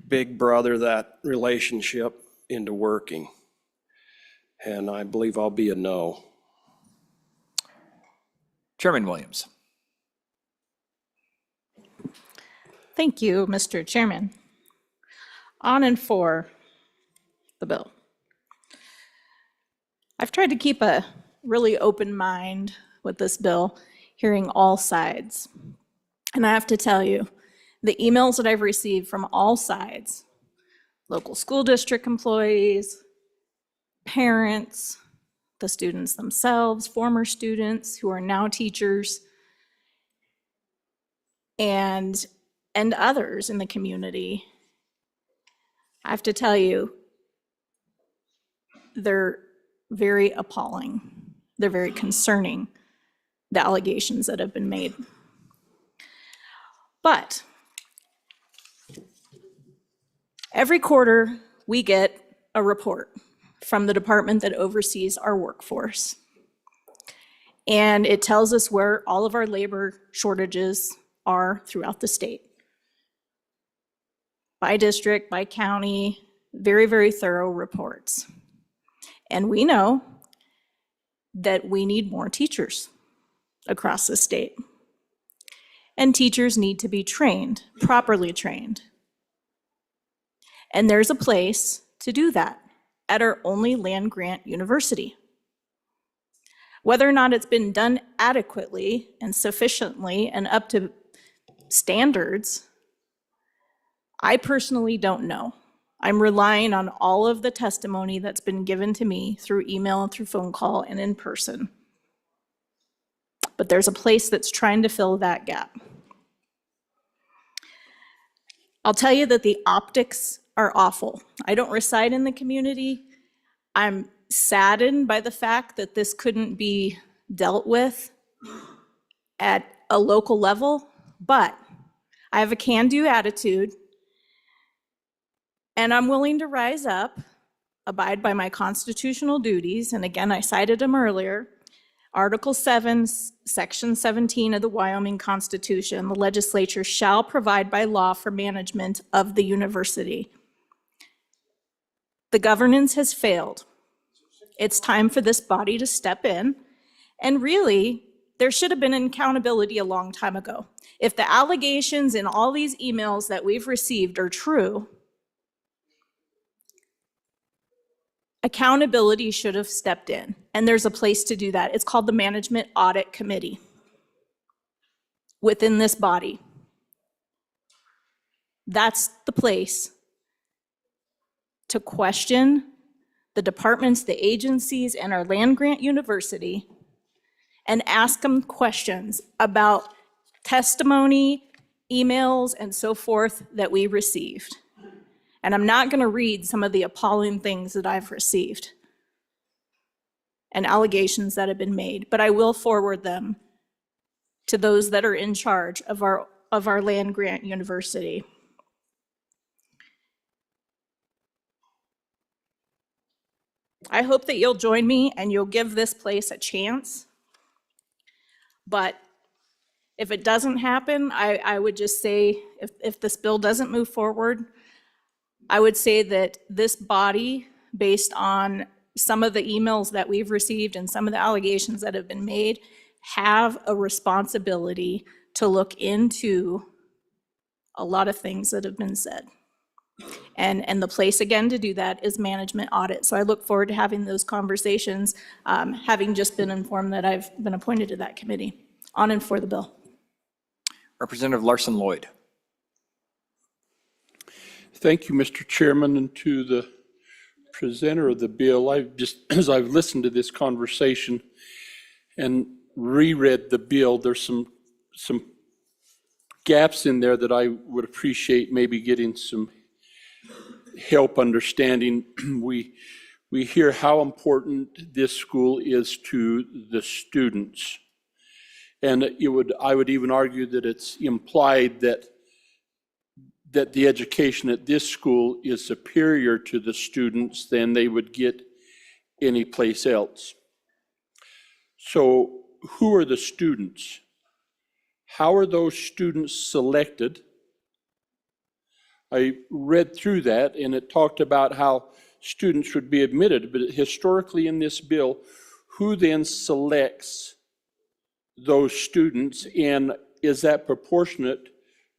big brother that relationship into working. And I believe I'll be a no. Chairman Williams. Thank you, Mr. Chairman. On and for the bill. I've tried to keep a really open mind with this bill, hearing all sides. And I have to tell you, the emails that I've received from all sides, local school district employees, parents, the students themselves, former students who are now teachers, and others in the community, I have to tell you, they're very appalling. They're very concerning, the allegations that have been made. But every quarter, we get a report from the department that oversees our workforce. And it tells us where all of our labor shortages are throughout the state. By district, by county, very, very thorough reports. And we know that we need more teachers across the state. And teachers need to be trained, properly trained. And there's a place to do that at our only land-grant university. Whether or not it's been done adequately and sufficiently and up to standards, I personally don't know. I'm relying on all of the testimony that's been given to me through email and through phone call and in person. But there's a place that's trying to fill that gap. I'll tell you that the optics are awful. I don't reside in the community. I'm saddened by the fact that this couldn't be dealt with at a local level, but I have a can-do attitude, and I'm willing to rise up, abide by my constitutional duties, and again, I cited them earlier. Article 7, Section 17 of the Wyoming Constitution, the legislature shall provide by law for management of the university. The governance has failed. It's time for this body to step in, and really, there should have been an accountability a long time ago. If the allegations in all these emails that we've received are true, accountability should have stepped in, and there's a place to do that. It's called the Management Audit Committee within this body. That's the place to question the departments, the agencies, and our land-grant university and ask them questions about testimony, emails, and so forth that we received. And I'm not going to read some of the appalling things that I've received and allegations that have been made, but I will forward them to those that are in charge of our land-grant university. I hope that you'll join me and you'll give this place a chance. But if it doesn't happen, I would just say, if this bill doesn't move forward, I would say that this body, based on some of the emails that we've received and some of the allegations that have been made, have a responsibility to look into a lot of things that have been said. And the place again to do that is management audit. So I look forward to having those conversations, having just been informed that I've been appointed to that committee. On and for the bill. Representative Larson Lloyd. Thank you, Mr. Chairman, and to the presenter of the bill. As I've listened to this conversation and reread the bill, there's some gaps in there that I would appreciate maybe getting some help understanding. We hear how important this school is to the students. And I would even argue that it's implied that the education at this school is superior to the students than they would get anyplace else. So who are the students? How are those students selected? I read through that and it talked about how students would be admitted, but historically in this bill, who then selects those students, and is that proportionate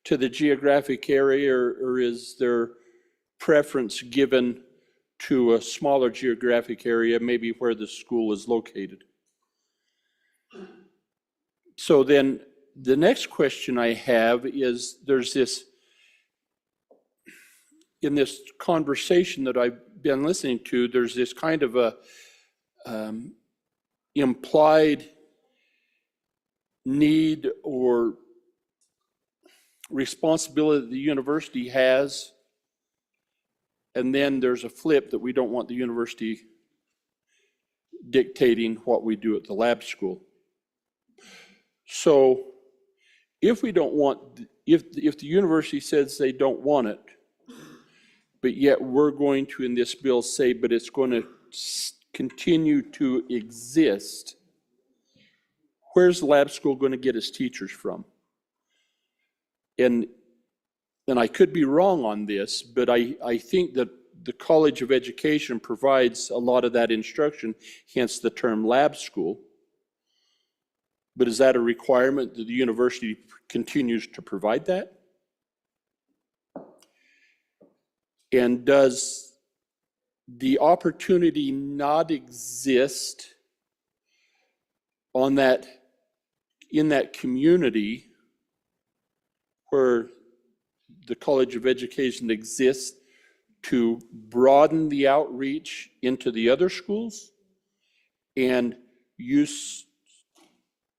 to the geographic area, or is there preference given to a smaller geographic area, maybe where the school is located? So then the next question I have is, there's this, in this conversation that I've been listening to, there's this kind of a implied need or responsibility that the university has, and then there's a flip that we don't want the university dictating what we do at the lab school. So if we don't want, if the university says they don't want it, but yet we're going to in this bill say, but it's going to continue to exist, where's the lab school going to get its teachers from? And I could be wrong on this, but I think that the College of Education provides a lot of that instruction, hence the term lab school. But is that a requirement that the university continues to provide that? And does the opportunity not exist on that, in that community where the College of Education exists, to broaden the outreach into the other schools and use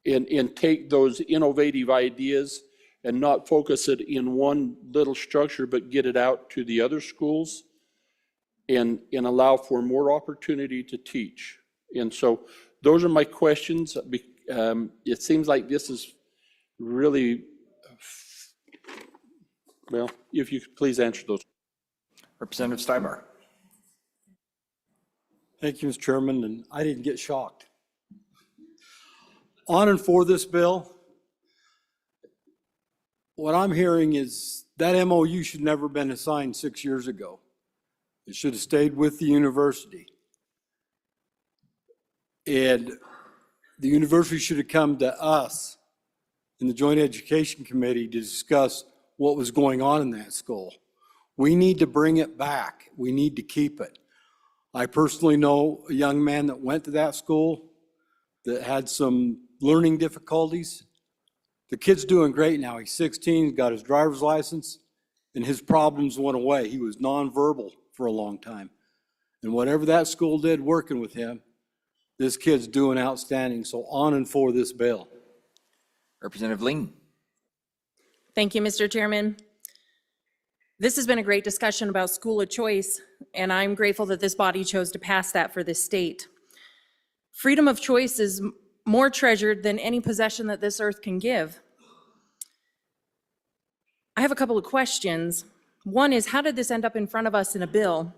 and take those innovative ideas and not focus it in one little structure, but get it out to the other schools and allow for more opportunity to teach? And so those are my questions. It seems like this is really, well, if you could please answer those. Representative Steibar. Thank you, Mr. Chairman, and I didn't get shocked. On and for this bill, what I'm hearing is that MOU should never have been assigned 6 years ago. It should have stayed with the university. And the university should have come to us in the Joint Education Committee to discuss what was going on in that school. We need to bring it back. We need to keep it. I personally know a young man that went to that school that had some learning difficulties. The kid's doing great now. He's 16, he's got his driver's license, and his problems went away. He was nonverbal for a long time. And whatever that school did working with him, this kid's doing outstanding. So on and for this bill. Representative Ling. Thank you, Mr. Chairman. This has been a great discussion about school of choice, and I'm grateful that this body chose to pass that for this state. Freedom of choice is more treasured than any possession that this earth can give. I have a couple of questions. One is, how did this end up in front of us in a bill?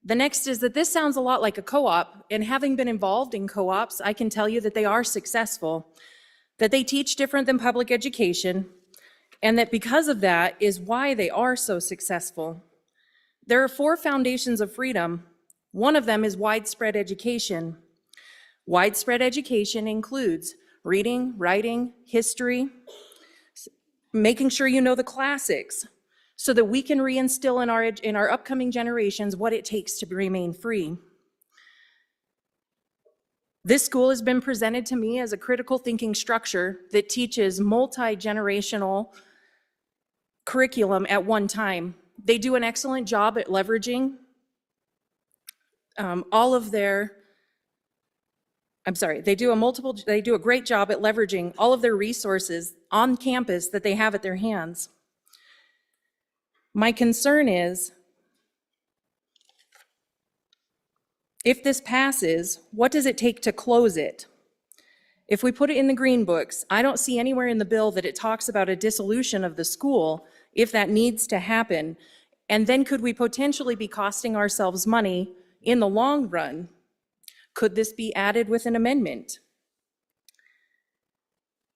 The next is that this sounds a lot like a co-op, and having been involved in co-ops, I can tell you that they are successful, that they teach different than public education, and that because of that is why they are so successful. There are 4 foundations of freedom. One of them is widespread education. Widespread education includes reading, writing, history, making sure you know the classics, so that we can reinstill in our upcoming generations what it takes to remain free. This school has been presented to me as a critical thinking structure that teaches multi-generational curriculum at one time. They do an excellent job at leveraging they do a great job at leveraging all of their resources on campus that they have at their hands. My concern is, if this passes, what does it take to close it? If we put it in the green books, I don't see anywhere in the bill that it talks about a dissolution of the school if that needs to happen. And then could we potentially be costing ourselves money in the long run? Could this be added with an amendment?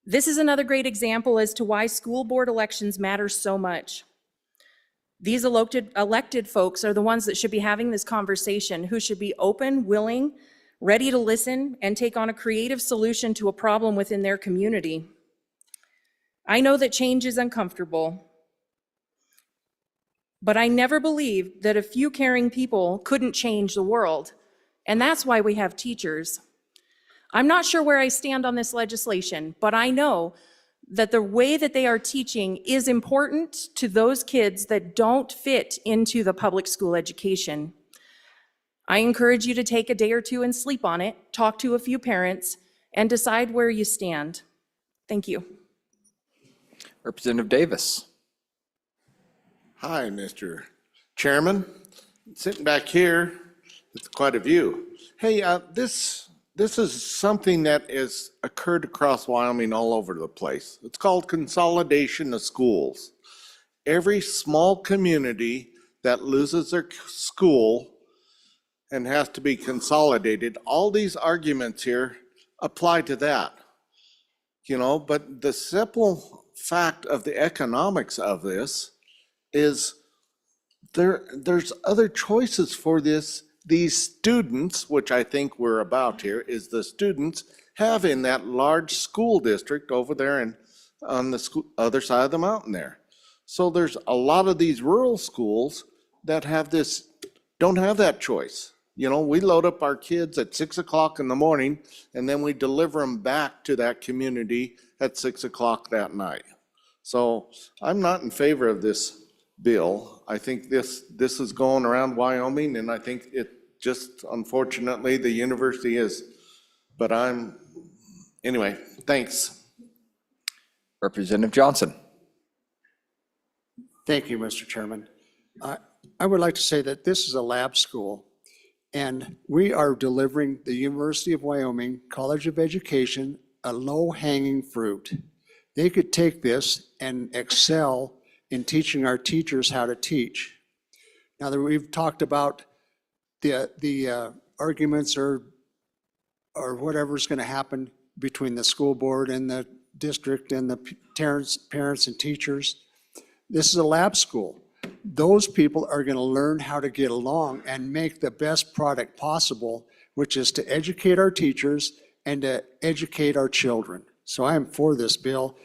This is another great example as to why school board elections matter so much. These elected folks are the ones that should be having this conversation, who should be open, willing, ready to listen, and take on a creative solution to a problem within their community. I know that change is uncomfortable, but I never believed that a few caring people couldn't change the world, and that's why we have teachers. I'm not sure where I stand on this legislation, but I know that the way that they are teaching is important to those kids that don't fit into the public school education. I encourage you to take a day or two and sleep on it, talk to a few parents, and decide where you stand. Thank you. Representative Davis. Hi, Mr. Chairman. Sitting back here, it's quite a view. Hey, this is something that has occurred across Wyoming all over the place. It's called consolidation of schools. Every small community that loses their school and has to be consolidated, all these arguments here apply to that. You know, but the simple fact of the economics of this is there's other choices for these students, which I think we're about here, is the students have in that large school district over there on the other side of the mountain there. So there's a lot of these rural schools that don't have that choice. You know, we load up our kids at 6 o'clock in the morning, and then we deliver them back to that community at 6 o'clock that night. So I'm not in favor of this bill. I think this is going around Wyoming, and I think it just, unfortunately, the university is. But anyway, thanks. Representative Johnson. Thank you, Mr. Chairman. I would like to say that this is a lab school, and we are delivering the University of Wyoming College of Education a low-hanging fruit. They could take this and excel in teaching our teachers how to teach. Now that we've talked about the arguments or whatever's going to happen between the school board and the district and the parents and teachers, this is a lab school. Those people are going to learn how to get along and make the best product possible, which is to educate our teachers and to educate our children. So I am for this bill.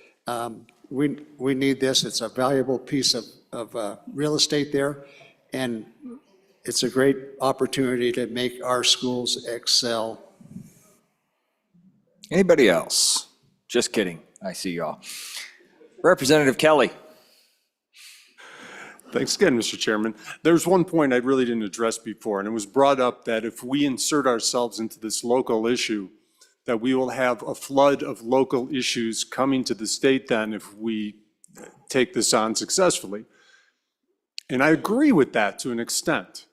We need this. It's a valuable piece of real estate there, and it's a great opportunity to make our schools excel. Anybody else? Just kidding. I see y'all. Representative Kelly. Thanks again, Mr. Chairman. There's one point I really didn't address before, and it was brought up that if we insert ourselves into this local issue, that we will have a flood of local issues coming to the state then if we take this on successfully. And I agree with that to an extent.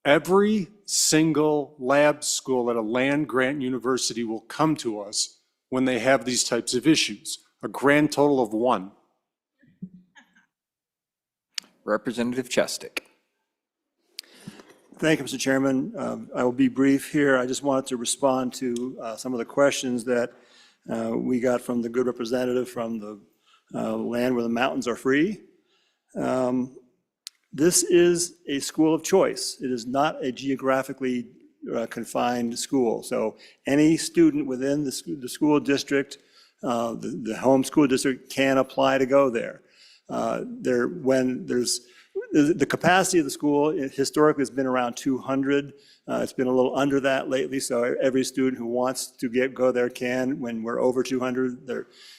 Every single lab school at a land-grant university will come to us when they have these types of issues, a grand total of 1. Representative Chestick. Thank you, Mr. Chairman. I will be brief here. I just wanted to respond to some of the questions that we got from the good representative from the land where the mountains are free. This is a school of choice. It is not a geographically confined school. So any student within the school district, the home school district, can apply to go there. When the capacity of the school historically has been around 200. It's been a little under that lately, so every student who wants to go there can. When we're over 200,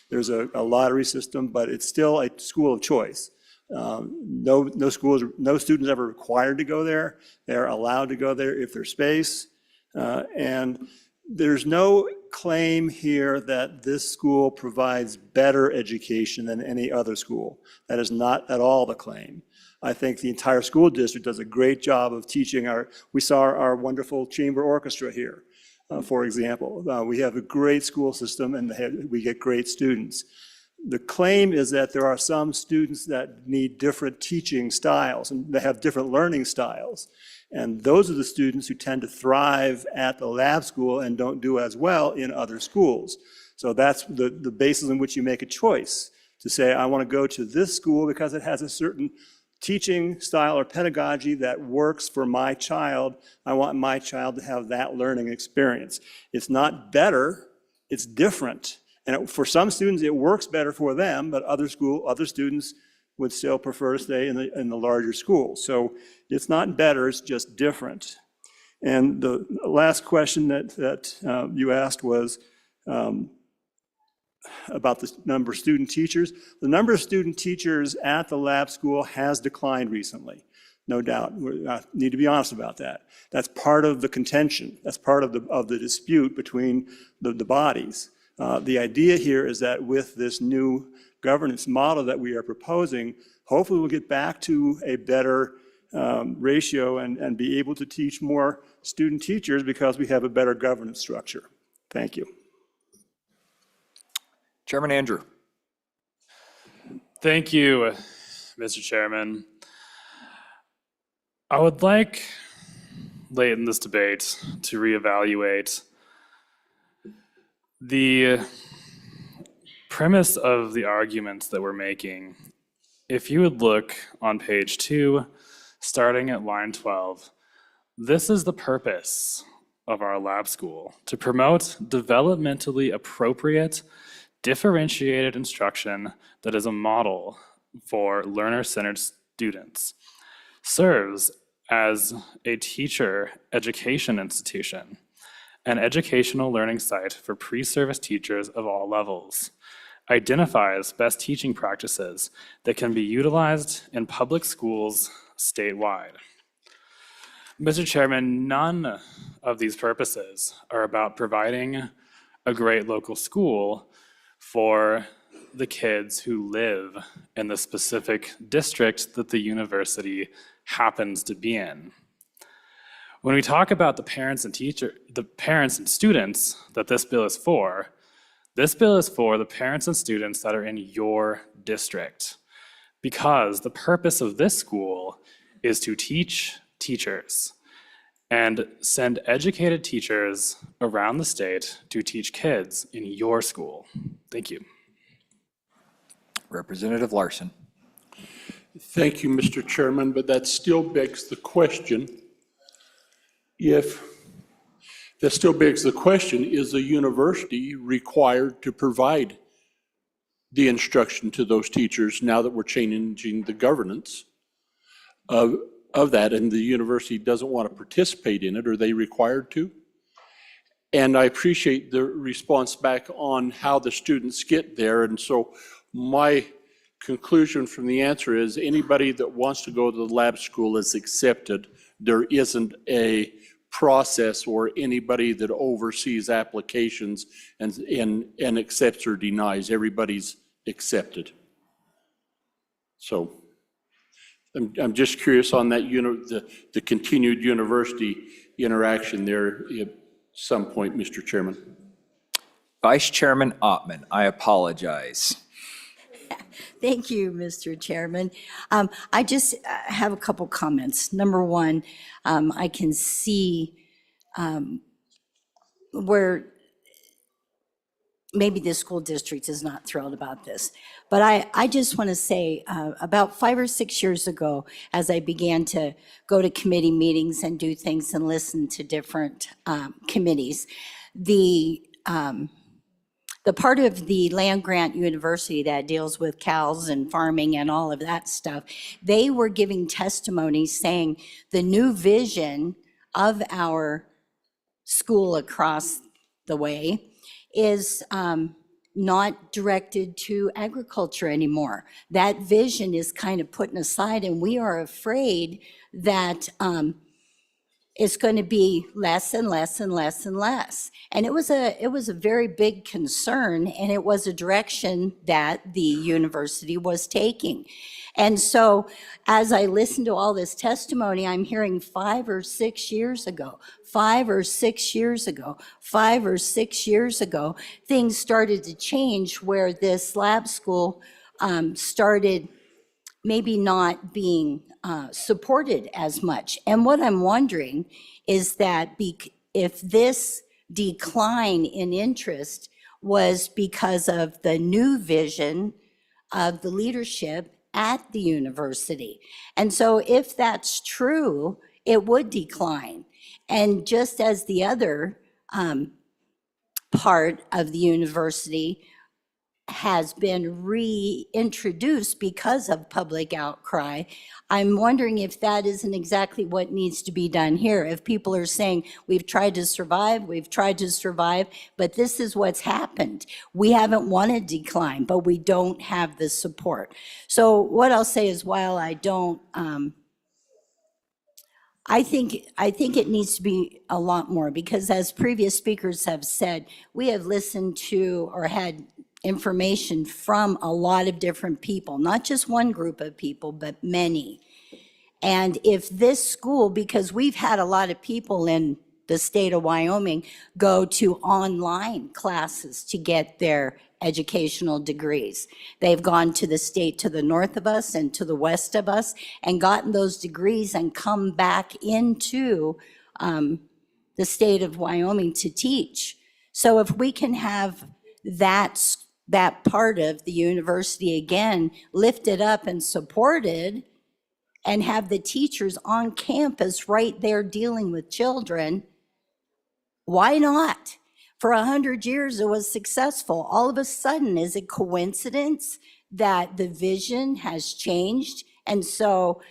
there's a lottery system, but it's still a school of choice. No students ever required to go there. They're allowed to go there if there's space. And there's no claim here that this school provides better education than any other school. That is not at all the claim. I think the entire school district does a great job of teaching we saw our wonderful chamber orchestra here, for example. We have a great school system and we get great students. The claim is that there are some students that need different teaching styles and they have different learning styles. And those are the students who tend to thrive at the lab school and don't do as well in other schools. So that's the basis in which you make a choice to say, I want to go to this school because it has a certain teaching style or pedagogy that works for my child. I want my child to have that learning experience. It's not better, it's different. And for some students, it works better for them, but other students would still prefer to stay in the larger school. So it's not better, it's just different. And the last question that you asked was about the number of student teachers. The number of student teachers at the lab school has declined recently, no doubt. We need to be honest about that. That's part of the contention. That's part of the dispute between the bodies. The idea here is that with this new governance model that we are proposing, hopefully we'll get back to a better ratio and be able to teach more student teachers because we have a better governance structure. Thank you. Chairman Andrew. Thank you, Mr. Chairman. I would like, late in this debate, to reevaluate the premise of the arguments that we're making. If you would look on page 2, starting at line 12, this is the purpose of our lab school: to promote developmentally appropriate, differentiated instruction that is a model for learner-centered students, serves as a teacher education institution, an educational learning site for pre-service teachers of all levels, identifies best teaching practices that can be utilized in public schools statewide. Mr. Chairman, none of these purposes are about providing a great local school for the kids who live in the specific district that the university happens to be in. When we talk about the parents and students that this bill is for the parents and students that are in your district, because the purpose of this school is to teach teachers and send educated teachers around the state to teach kids in your school. Thank you. Representative Larson. Thank you, Mr. Chairman, but that still begs the question, is the university required to provide the instruction to those teachers now that we're changing the governance of that, and the university doesn't want to participate in it? Are they required to? And I appreciate the response back on how the students get there. And so my conclusion from the answer is anybody that wants to go to the lab school is accepted. There isn't a process or anybody that oversees applications and accepts or denies. Everybody's accepted. So I'm just curious on that, the continued university interaction there at some point, Mr. Chairman. Vice Chairman Ottman, I apologize. Thank you, Mr. Chairman. I just have a couple comments. Number one, I can see where maybe the school district is not thrilled about this. But I just want to say about 5 or 6 years ago, as I began to go to committee meetings and do things and listen to different committees, the the part of the land grant university that deals with cows and farming and all of that stuff, they were giving testimony saying the new vision of our school across the way is not directed to agriculture anymore. That vision is kind of put aside, and we are afraid that it's going to be less and less and less and less. And it was a very big concern, and it was a direction that the university was taking. And so as I listen to all this testimony, I'm hearing 5 or 6 years ago, 5 or 6 years ago, 5 or 6 years ago, things started to change where this lab school started maybe not being supported as much. And what I'm wondering is that if this decline in interest was because of the new vision of the leadership at the university. And so if that's true, it would decline. And just as the other part of the university has been reintroduced because of public outcry, I'm wondering if that isn't exactly what needs to be done here. If people are saying, we've tried to survive, but this is what's happened. We haven't wanted decline, but we don't have the support. So what I'll say is, while I don't, I think it needs to be a lot more, because as previous speakers have said, we have listened to or had information from a lot of different people, not just one group of people, but many. And if this school, because we've had a lot of people in the state of Wyoming go to online classes to get their educational degrees. They've gone to the state to the north of us and to the west of us and gotten those degrees and come back into the state of Wyoming to teach. So if we can have that part of the university again lifted up and supported, and have the teachers on campus right there dealing with children, why not? For 100 years, it was successful. All of a sudden, is it coincidence that the vision has changed and so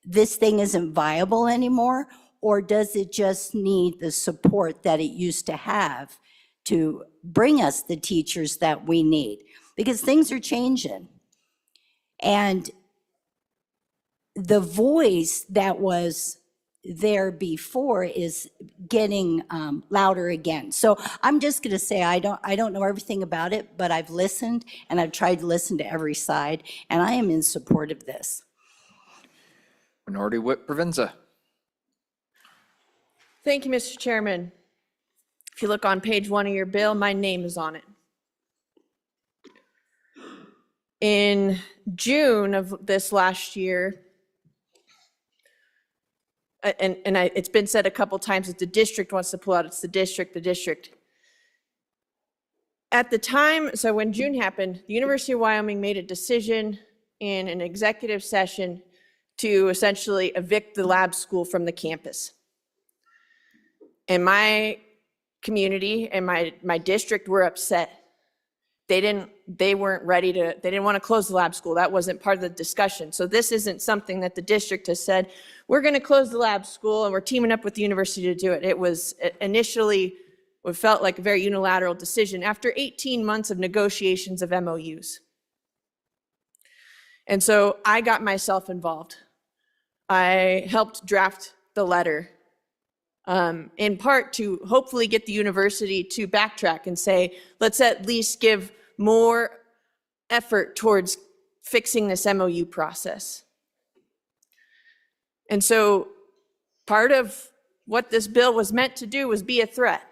this thing isn't viable anymore? Or does it just need the support that it used to have to bring us the teachers that we need? Because things are changing. And the voice that was there before is getting louder again. So I'm just going to say I don't know everything about it, but I've listened and I've tried to listen to every side, and I am in support of this. Minority Whip Provenza. Thank you, Mr. Chairman. If you look on page 1 of your bill, my name is on it. In June of this last year, it's been said a couple times that the district wants to pull out. It's the district. At the time, so when June happened, the University of Wyoming made a decision in an executive session to essentially evict the lab school from the campus. And my community and my district were upset. They didn't want to close the lab school. That wasn't part of the discussion. So this isn't something that the district has said, we're going to close the lab school and we're teaming up with the university to do it. It was initially what felt like a very unilateral decision after 18 months of negotiations of MOUs. And so I got myself involved. I helped draft the letter, in part to hopefully get the university to backtrack and say, let's at least give more effort towards fixing this MOU process. And so part of what this bill was meant to do was be a threat.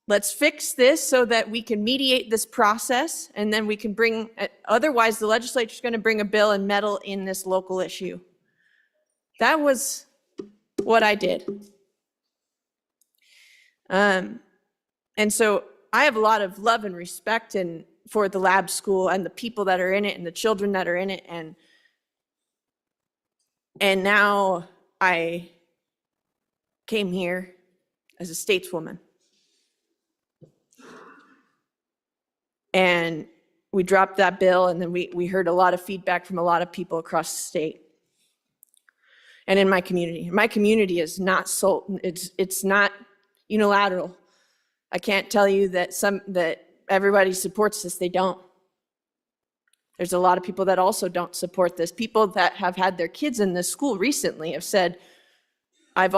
Let's fix this so that we can mediate this process, and then we can bring, otherwise the legislature is going to bring a bill and meddle in this local issue. That was what I did. And so I have a lot of love and respect for the lab school and the people that are in it and the children that are in it. And now I came here as a stateswoman. And we dropped that bill, and then we heard a lot of feedback from a lot of people across the state. And in my community is not it's not unilateral. I can't tell you that everybody supports this. They don't. There's a lot of people that also don't support this. People that have had their kids in this school recently have said, I've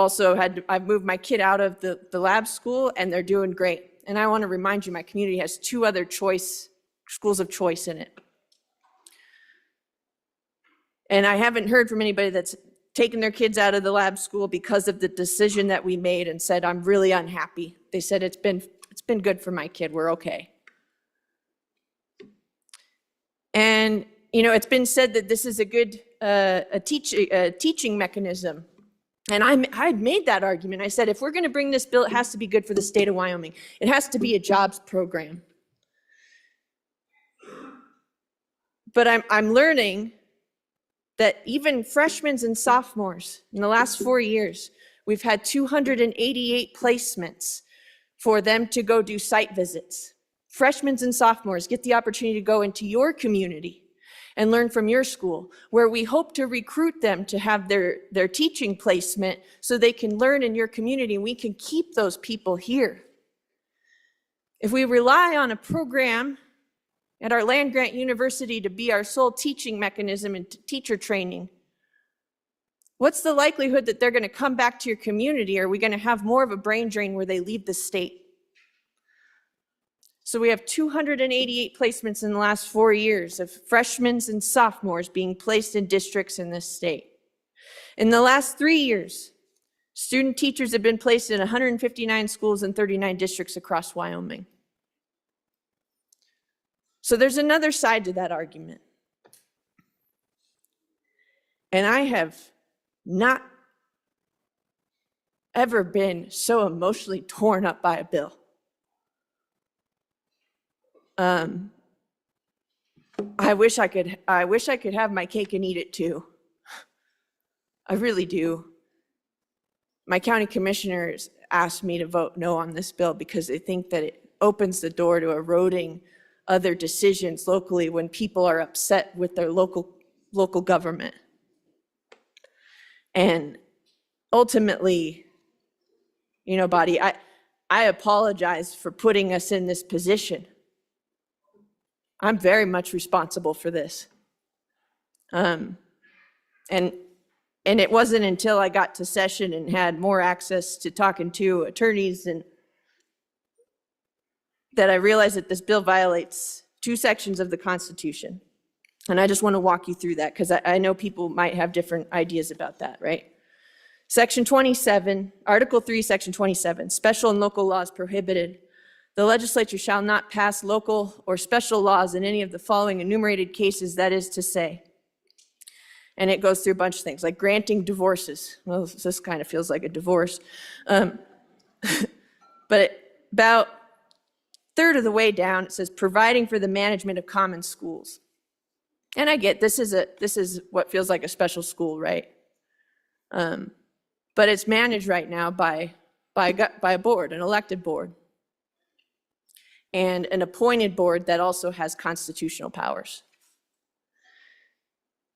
moved my kid out of the lab school and they're doing great. And I want to remind you, my community has 2 other schools of choice in it. And I haven't heard from anybody that's taken their kids out of the lab school because of the decision that we made and said, I'm really unhappy. They said, it's been good for my kid, we're okay. And, it's been said that this is a good teaching mechanism. And I made that argument. I said, if we're going to bring this bill, it has to be good for the state of Wyoming. It has to be a jobs program. But I'm learning that even freshmen and sophomores in the last 4 years, we've had 288 placements for them to go do site visits. Freshmen and sophomores get the opportunity to go into your community and learn from your school, where we hope to recruit them to have their teaching placement so they can learn in your community and we can keep those people here. If we rely on a program at our land-grant university to be our sole teaching mechanism and teacher training, what's the likelihood that they're going to come back to your community? Are we going to have more of a brain drain where they leave the state? So we have 288 placements in the last 4 years of freshmen and sophomores being placed in districts in this state. In the last 3 years, student teachers have been placed in 159 schools in 39 districts across Wyoming. So there's another side to that argument. And I have not ever been so emotionally torn up by a bill. I wish I could have my cake and eat it too. I really do. My county commissioners asked me to vote no on this bill because they think that it opens the door to eroding other decisions locally when people are upset with their local government. And ultimately, Body, I apologize for putting us in this position. I'm very much responsible for this. And it wasn't until I got to session and had more access to talking to attorneys that I realized that this bill violates 2 sections of the Constitution. And I just want to walk you through that because I know people might have different ideas about that, right? Section 27, Article 3, Section 27, special and local laws prohibited. The legislature shall not pass local or special laws in any of the following enumerated cases, that is to say. And it goes through a bunch of things, like granting divorces. Well, this kind of feels like a divorce. But about a third of the way down, it says providing for the management of common schools. And I get this is what feels like a special school, right? But it's managed right now by a board, an elected board, and an appointed board that also has constitutional powers.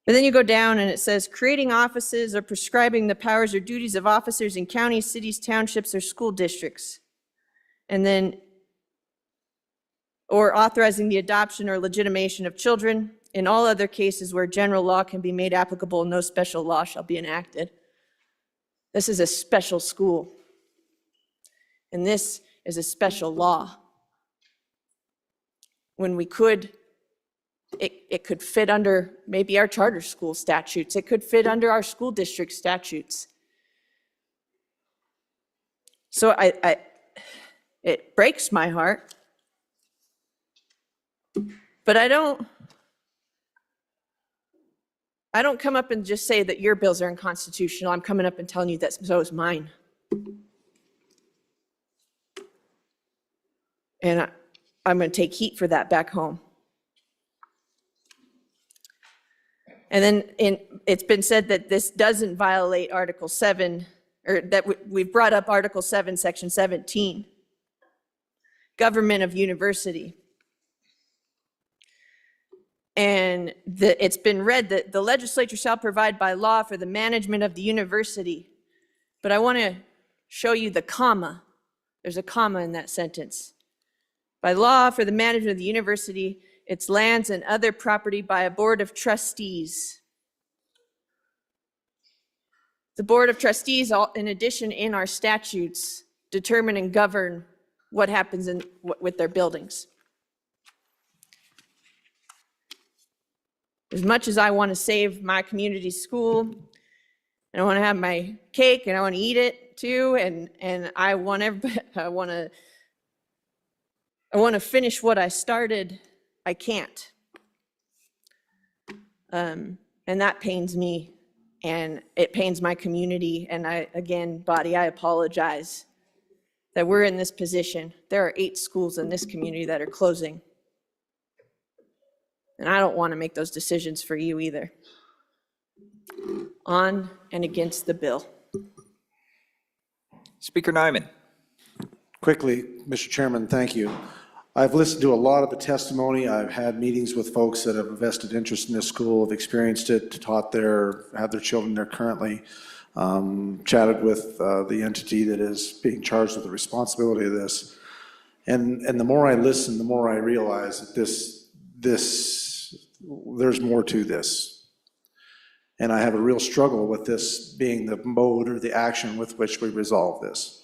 And then you go down and it says creating offices or prescribing the powers or duties of officers in counties, cities, townships, or school districts. And then, or authorizing the adoption or legitimation of children. In all other cases where general law can be made applicable, no special law shall be enacted. This is a special school. And this is a special law. When it could fit under maybe our charter school statutes. It could fit under our school district statutes. So it breaks my heart. But I don't come up and just say that your bills are unconstitutional. I'm coming up and telling you that so is mine. And I'm going to take heat for that back home. And then it's been said that this doesn't violate Article 7, or that we've brought up Article 7, Section 17, government of university. And it's been read that the legislature shall provide by law for the management of the university. But I want to show you the comma. There's a comma in that sentence. By law for the management of the university, its lands and other property by a board of trustees. The board of trustees, in addition, in our statutes, determine and govern what happens with their buildings. As much as I want to save my community school, and I want to have my cake, and I want to eat it too, and I want everybody, I want to finish what I started, I can't. And that pains me, and it pains my community. And again, body, I apologize that we're in this position. There are 8 schools in this community that are closing. And I don't want to make those decisions for you either. On and against the bill. Speaker Nyman. Quickly, Mr. Chairman, thank you. I've listened to a lot of the testimony. I've had meetings with folks that have a vested interest in this school, have experienced it, taught there, have their children there currently, chatted with the entity that is being charged with the responsibility of this. And the more I listen, the more I realize that there's more to this. And I have a real struggle with this being the mode or the action with which we resolve this.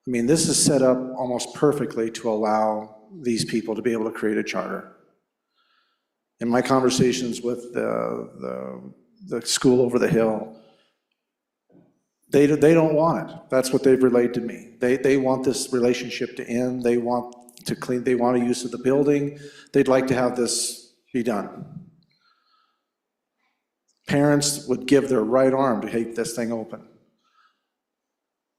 I mean, this is set up almost perfectly to allow these people to be able to create a charter. In my conversations with the school over the hill, they don't want it. That's what they've relayed to me. They want this relationship to end. They want to clean, they want a use of the building. They'd like to have this be done. Parents would give their right arm to keep this thing open.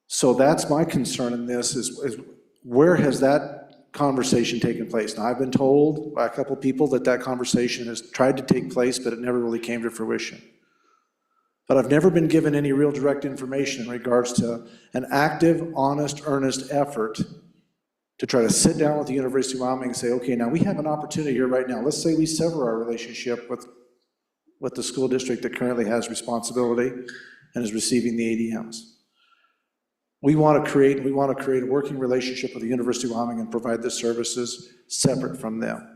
So that's my concern in this is where has that conversation taken place? Now, I've been told by a couple people that conversation has tried to take place, but it never really came to fruition. But I've never been given any real direct information in regards to an active, honest, earnest effort to try to sit down with the University of Wyoming and say, okay, now we have an opportunity here right now. Let's say we sever our relationship with the school district that currently has responsibility and is receiving the ADMs. We want to create a working relationship with the University of Wyoming and provide the services separate from them.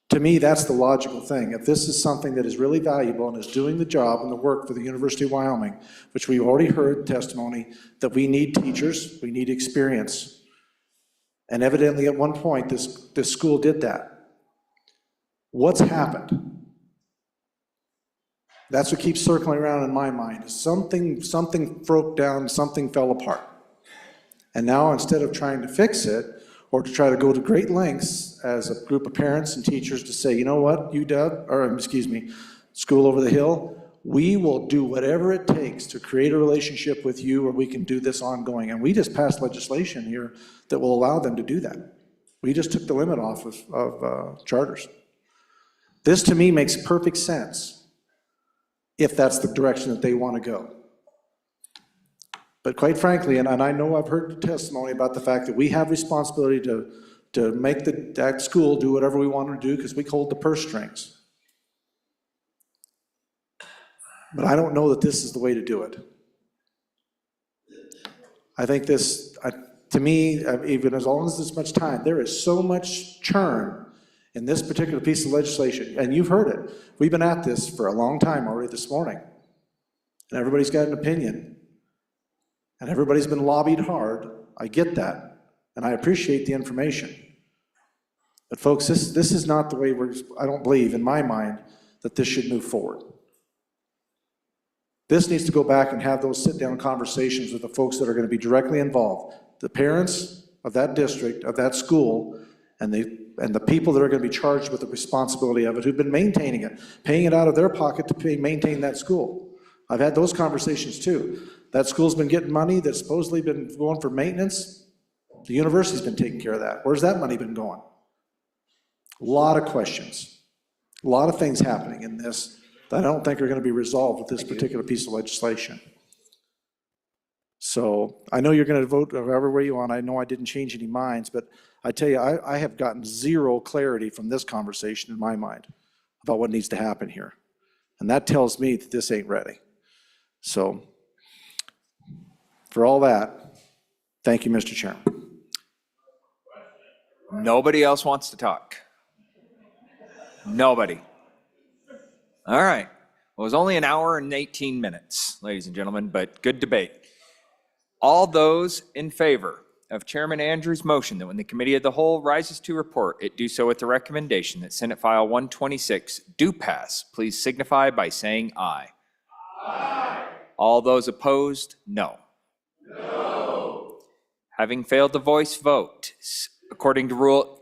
To me, that's the logical thing. If this is something that is really valuable and is doing the job and the work for the University of Wyoming, which we've already heard testimony that we need teachers, we need experience. And evidently at one point, this school did that. What's happened? That's what keeps circling around in my mind. Something broke down, something fell apart. And now instead of trying to fix it, or to try to go to great lengths as a group of parents and teachers to say, you know what, school over the hill, we will do whatever it takes to create a relationship with you where we can do this ongoing. And we just passed legislation here that will allow them to do that. We just took the limit off of charters. This to me makes perfect sense if that's the direction that they want to go. But quite frankly, and I know I've heard testimony about the fact that we have responsibility to make that school do whatever we want them to do because we hold the purse strings. But I don't know that this is the way to do it. I think this, to me, even as long as this much time, there is so much churn in this particular piece of legislation, and you've heard it. We've been at this for a long time already this morning, and everybody's got an opinion, and everybody's been lobbied hard. I get that, and I appreciate the information. But folks, this is not the way I don't believe, in my mind, that this should move forward. This needs to go back and have those sit-down conversations with the folks that are going to be directly involved, the parents of that district, of that school, and the people that are going to be charged with the responsibility of it, who've been maintaining it, paying it out of their pocket to maintain that school. I've had those conversations too. That school's been getting money that's supposedly been going for maintenance. The university's been taking care of that. Where's that money been going? A lot of questions, a lot of things happening in this that I don't think are going to be resolved with this particular piece of legislation. So I know you're going to vote however way you want. I know I didn't change any minds, but I tell you, I have gotten zero clarity from this conversation in my mind about what needs to happen here. And that tells me that this ain't ready. So for all that, thank you, Mr. Chairman. Nobody else wants to talk? Nobody. All right. Well, it was only an hour and 18 minutes, ladies and gentlemen, but good debate. All those in favor of Chairman Andrews' motion that when the Committee of the Whole rises to report, it do so with the recommendation that Senate File 126 do pass, please signify by saying aye. Aye. All those opposed, no. No. Having failed the voice vote, according to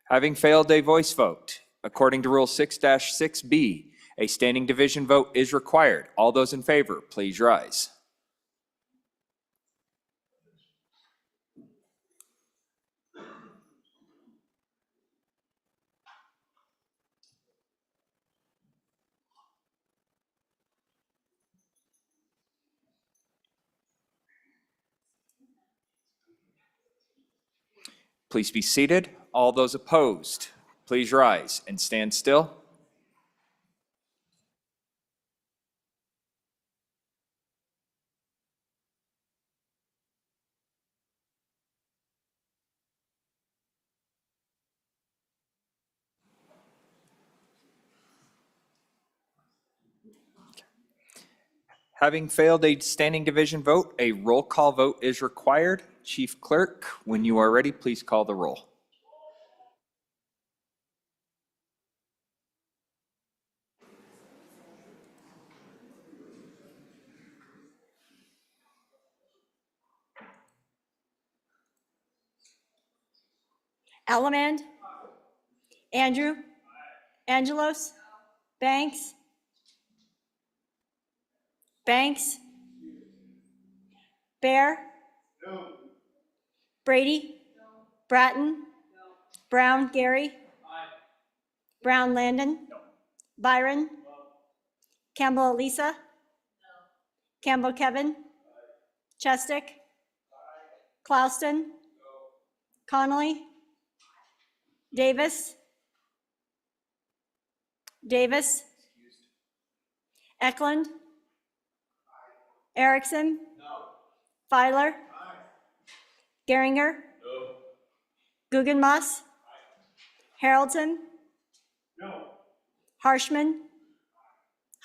having failed a voice vote, according to Rule 6-6B, a standing division vote is required. All those in favor, please rise. Please be seated. All those opposed, please rise and stand still. Having failed a standing division vote, a roll call vote is required. Chief Clerk, when you are ready, please call the roll. Allemand, Andrew, Angelos, Banks, Bear, Brady, Bratton, Brown, Gary, Brown, Landon, Byron, Campbell, Elisa, Campbell, Kevin, Chestick, Clouston, Connolly, Davis, Eklund, Erickson, Filer, Geringer, Guggenmoss, Harrelson, Harshman,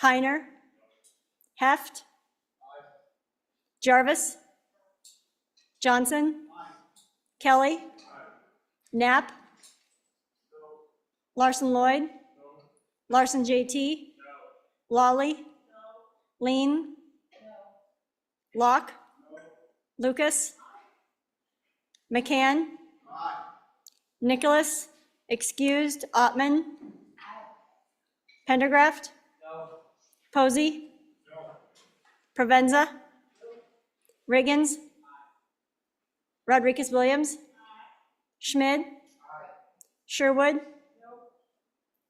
Heiner, Heft, Jarvis, Johnson, Kelly, Knapp, Larson Lloyd, Larson JT, Lawley, Lean, Locke, Lucas, McCann, Nicholas, excused, Ottman, Pendergraft, Posey, Provenza, Riggins, Rodriguez Williams, Schmid, Sherwood,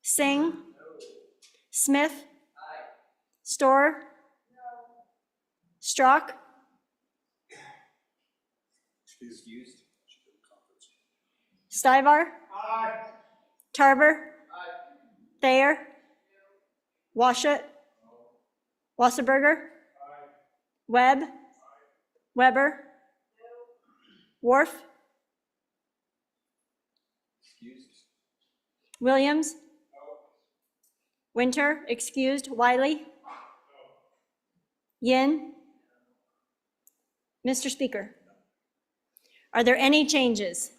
Singh, Smith, Storer, Strzok, Stivar, Tarver, Thayer, Washut, Wasserberger, Webb, Weber, Worf, Williams, Winter, excused, Wiley, Yin. Mr. Speaker, are there any changes?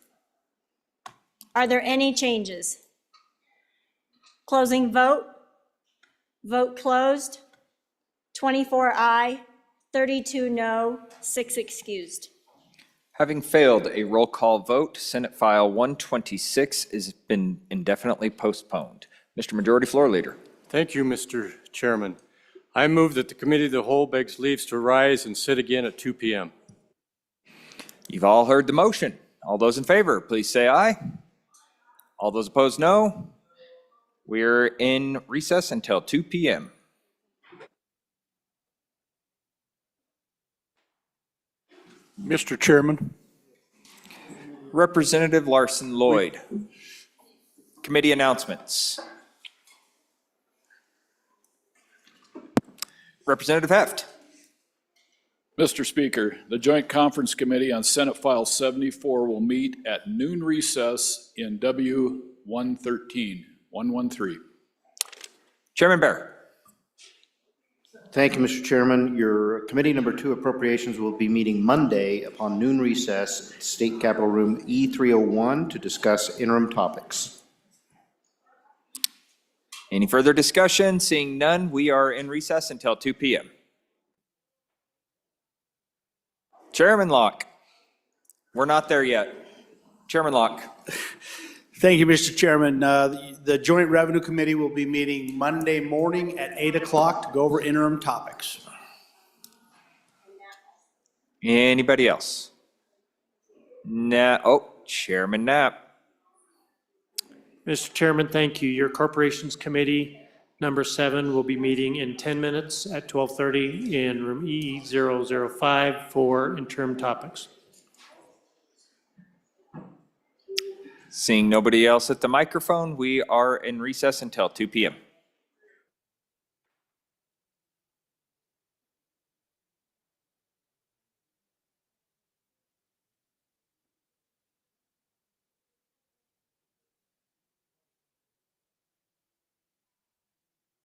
Are there any changes? Closing vote. Vote closed. 24 aye, 32 no, 6 excused. Having failed a roll call vote, Senate File 126 has been indefinitely postponed. Mr. Majority Floor Leader. Thank you, Mr. Chairman. I move that the Committee of the Whole begs leaves to rise and sit again at 2 p.m. You've all heard the motion. All those in favor, please say aye. All those opposed, no. We're in recess until 2 p.m. Mr. Chairman, Representative Larson Lloyd. Committee announcements. Representative Heft. Mr. Speaker, the Joint Conference Committee on Senate File 74 will meet at noon recess in W113. Chairman Bear. Thank you, Mr. Chairman. Your Committee Number 2 Appropriations will be meeting Monday upon noon recess at State Capitol Room E301 to discuss interim topics. Any further discussion? Seeing none, we are in recess until 2 p.m. Chairman Locke. We're not there yet. Chairman Locke. Thank you, Mr. Chairman. The Joint Revenue Committee will be meeting Monday morning at 8 o'clock to go over interim topics. Anybody else? Chairman Knapp. Mr. Chairman, thank you. Your Corporations Committee number 7 will be meeting in 10 minutes at 12:30 in room E005 for interim topics. Seeing nobody else at the microphone, we are in recess until 2 p.m.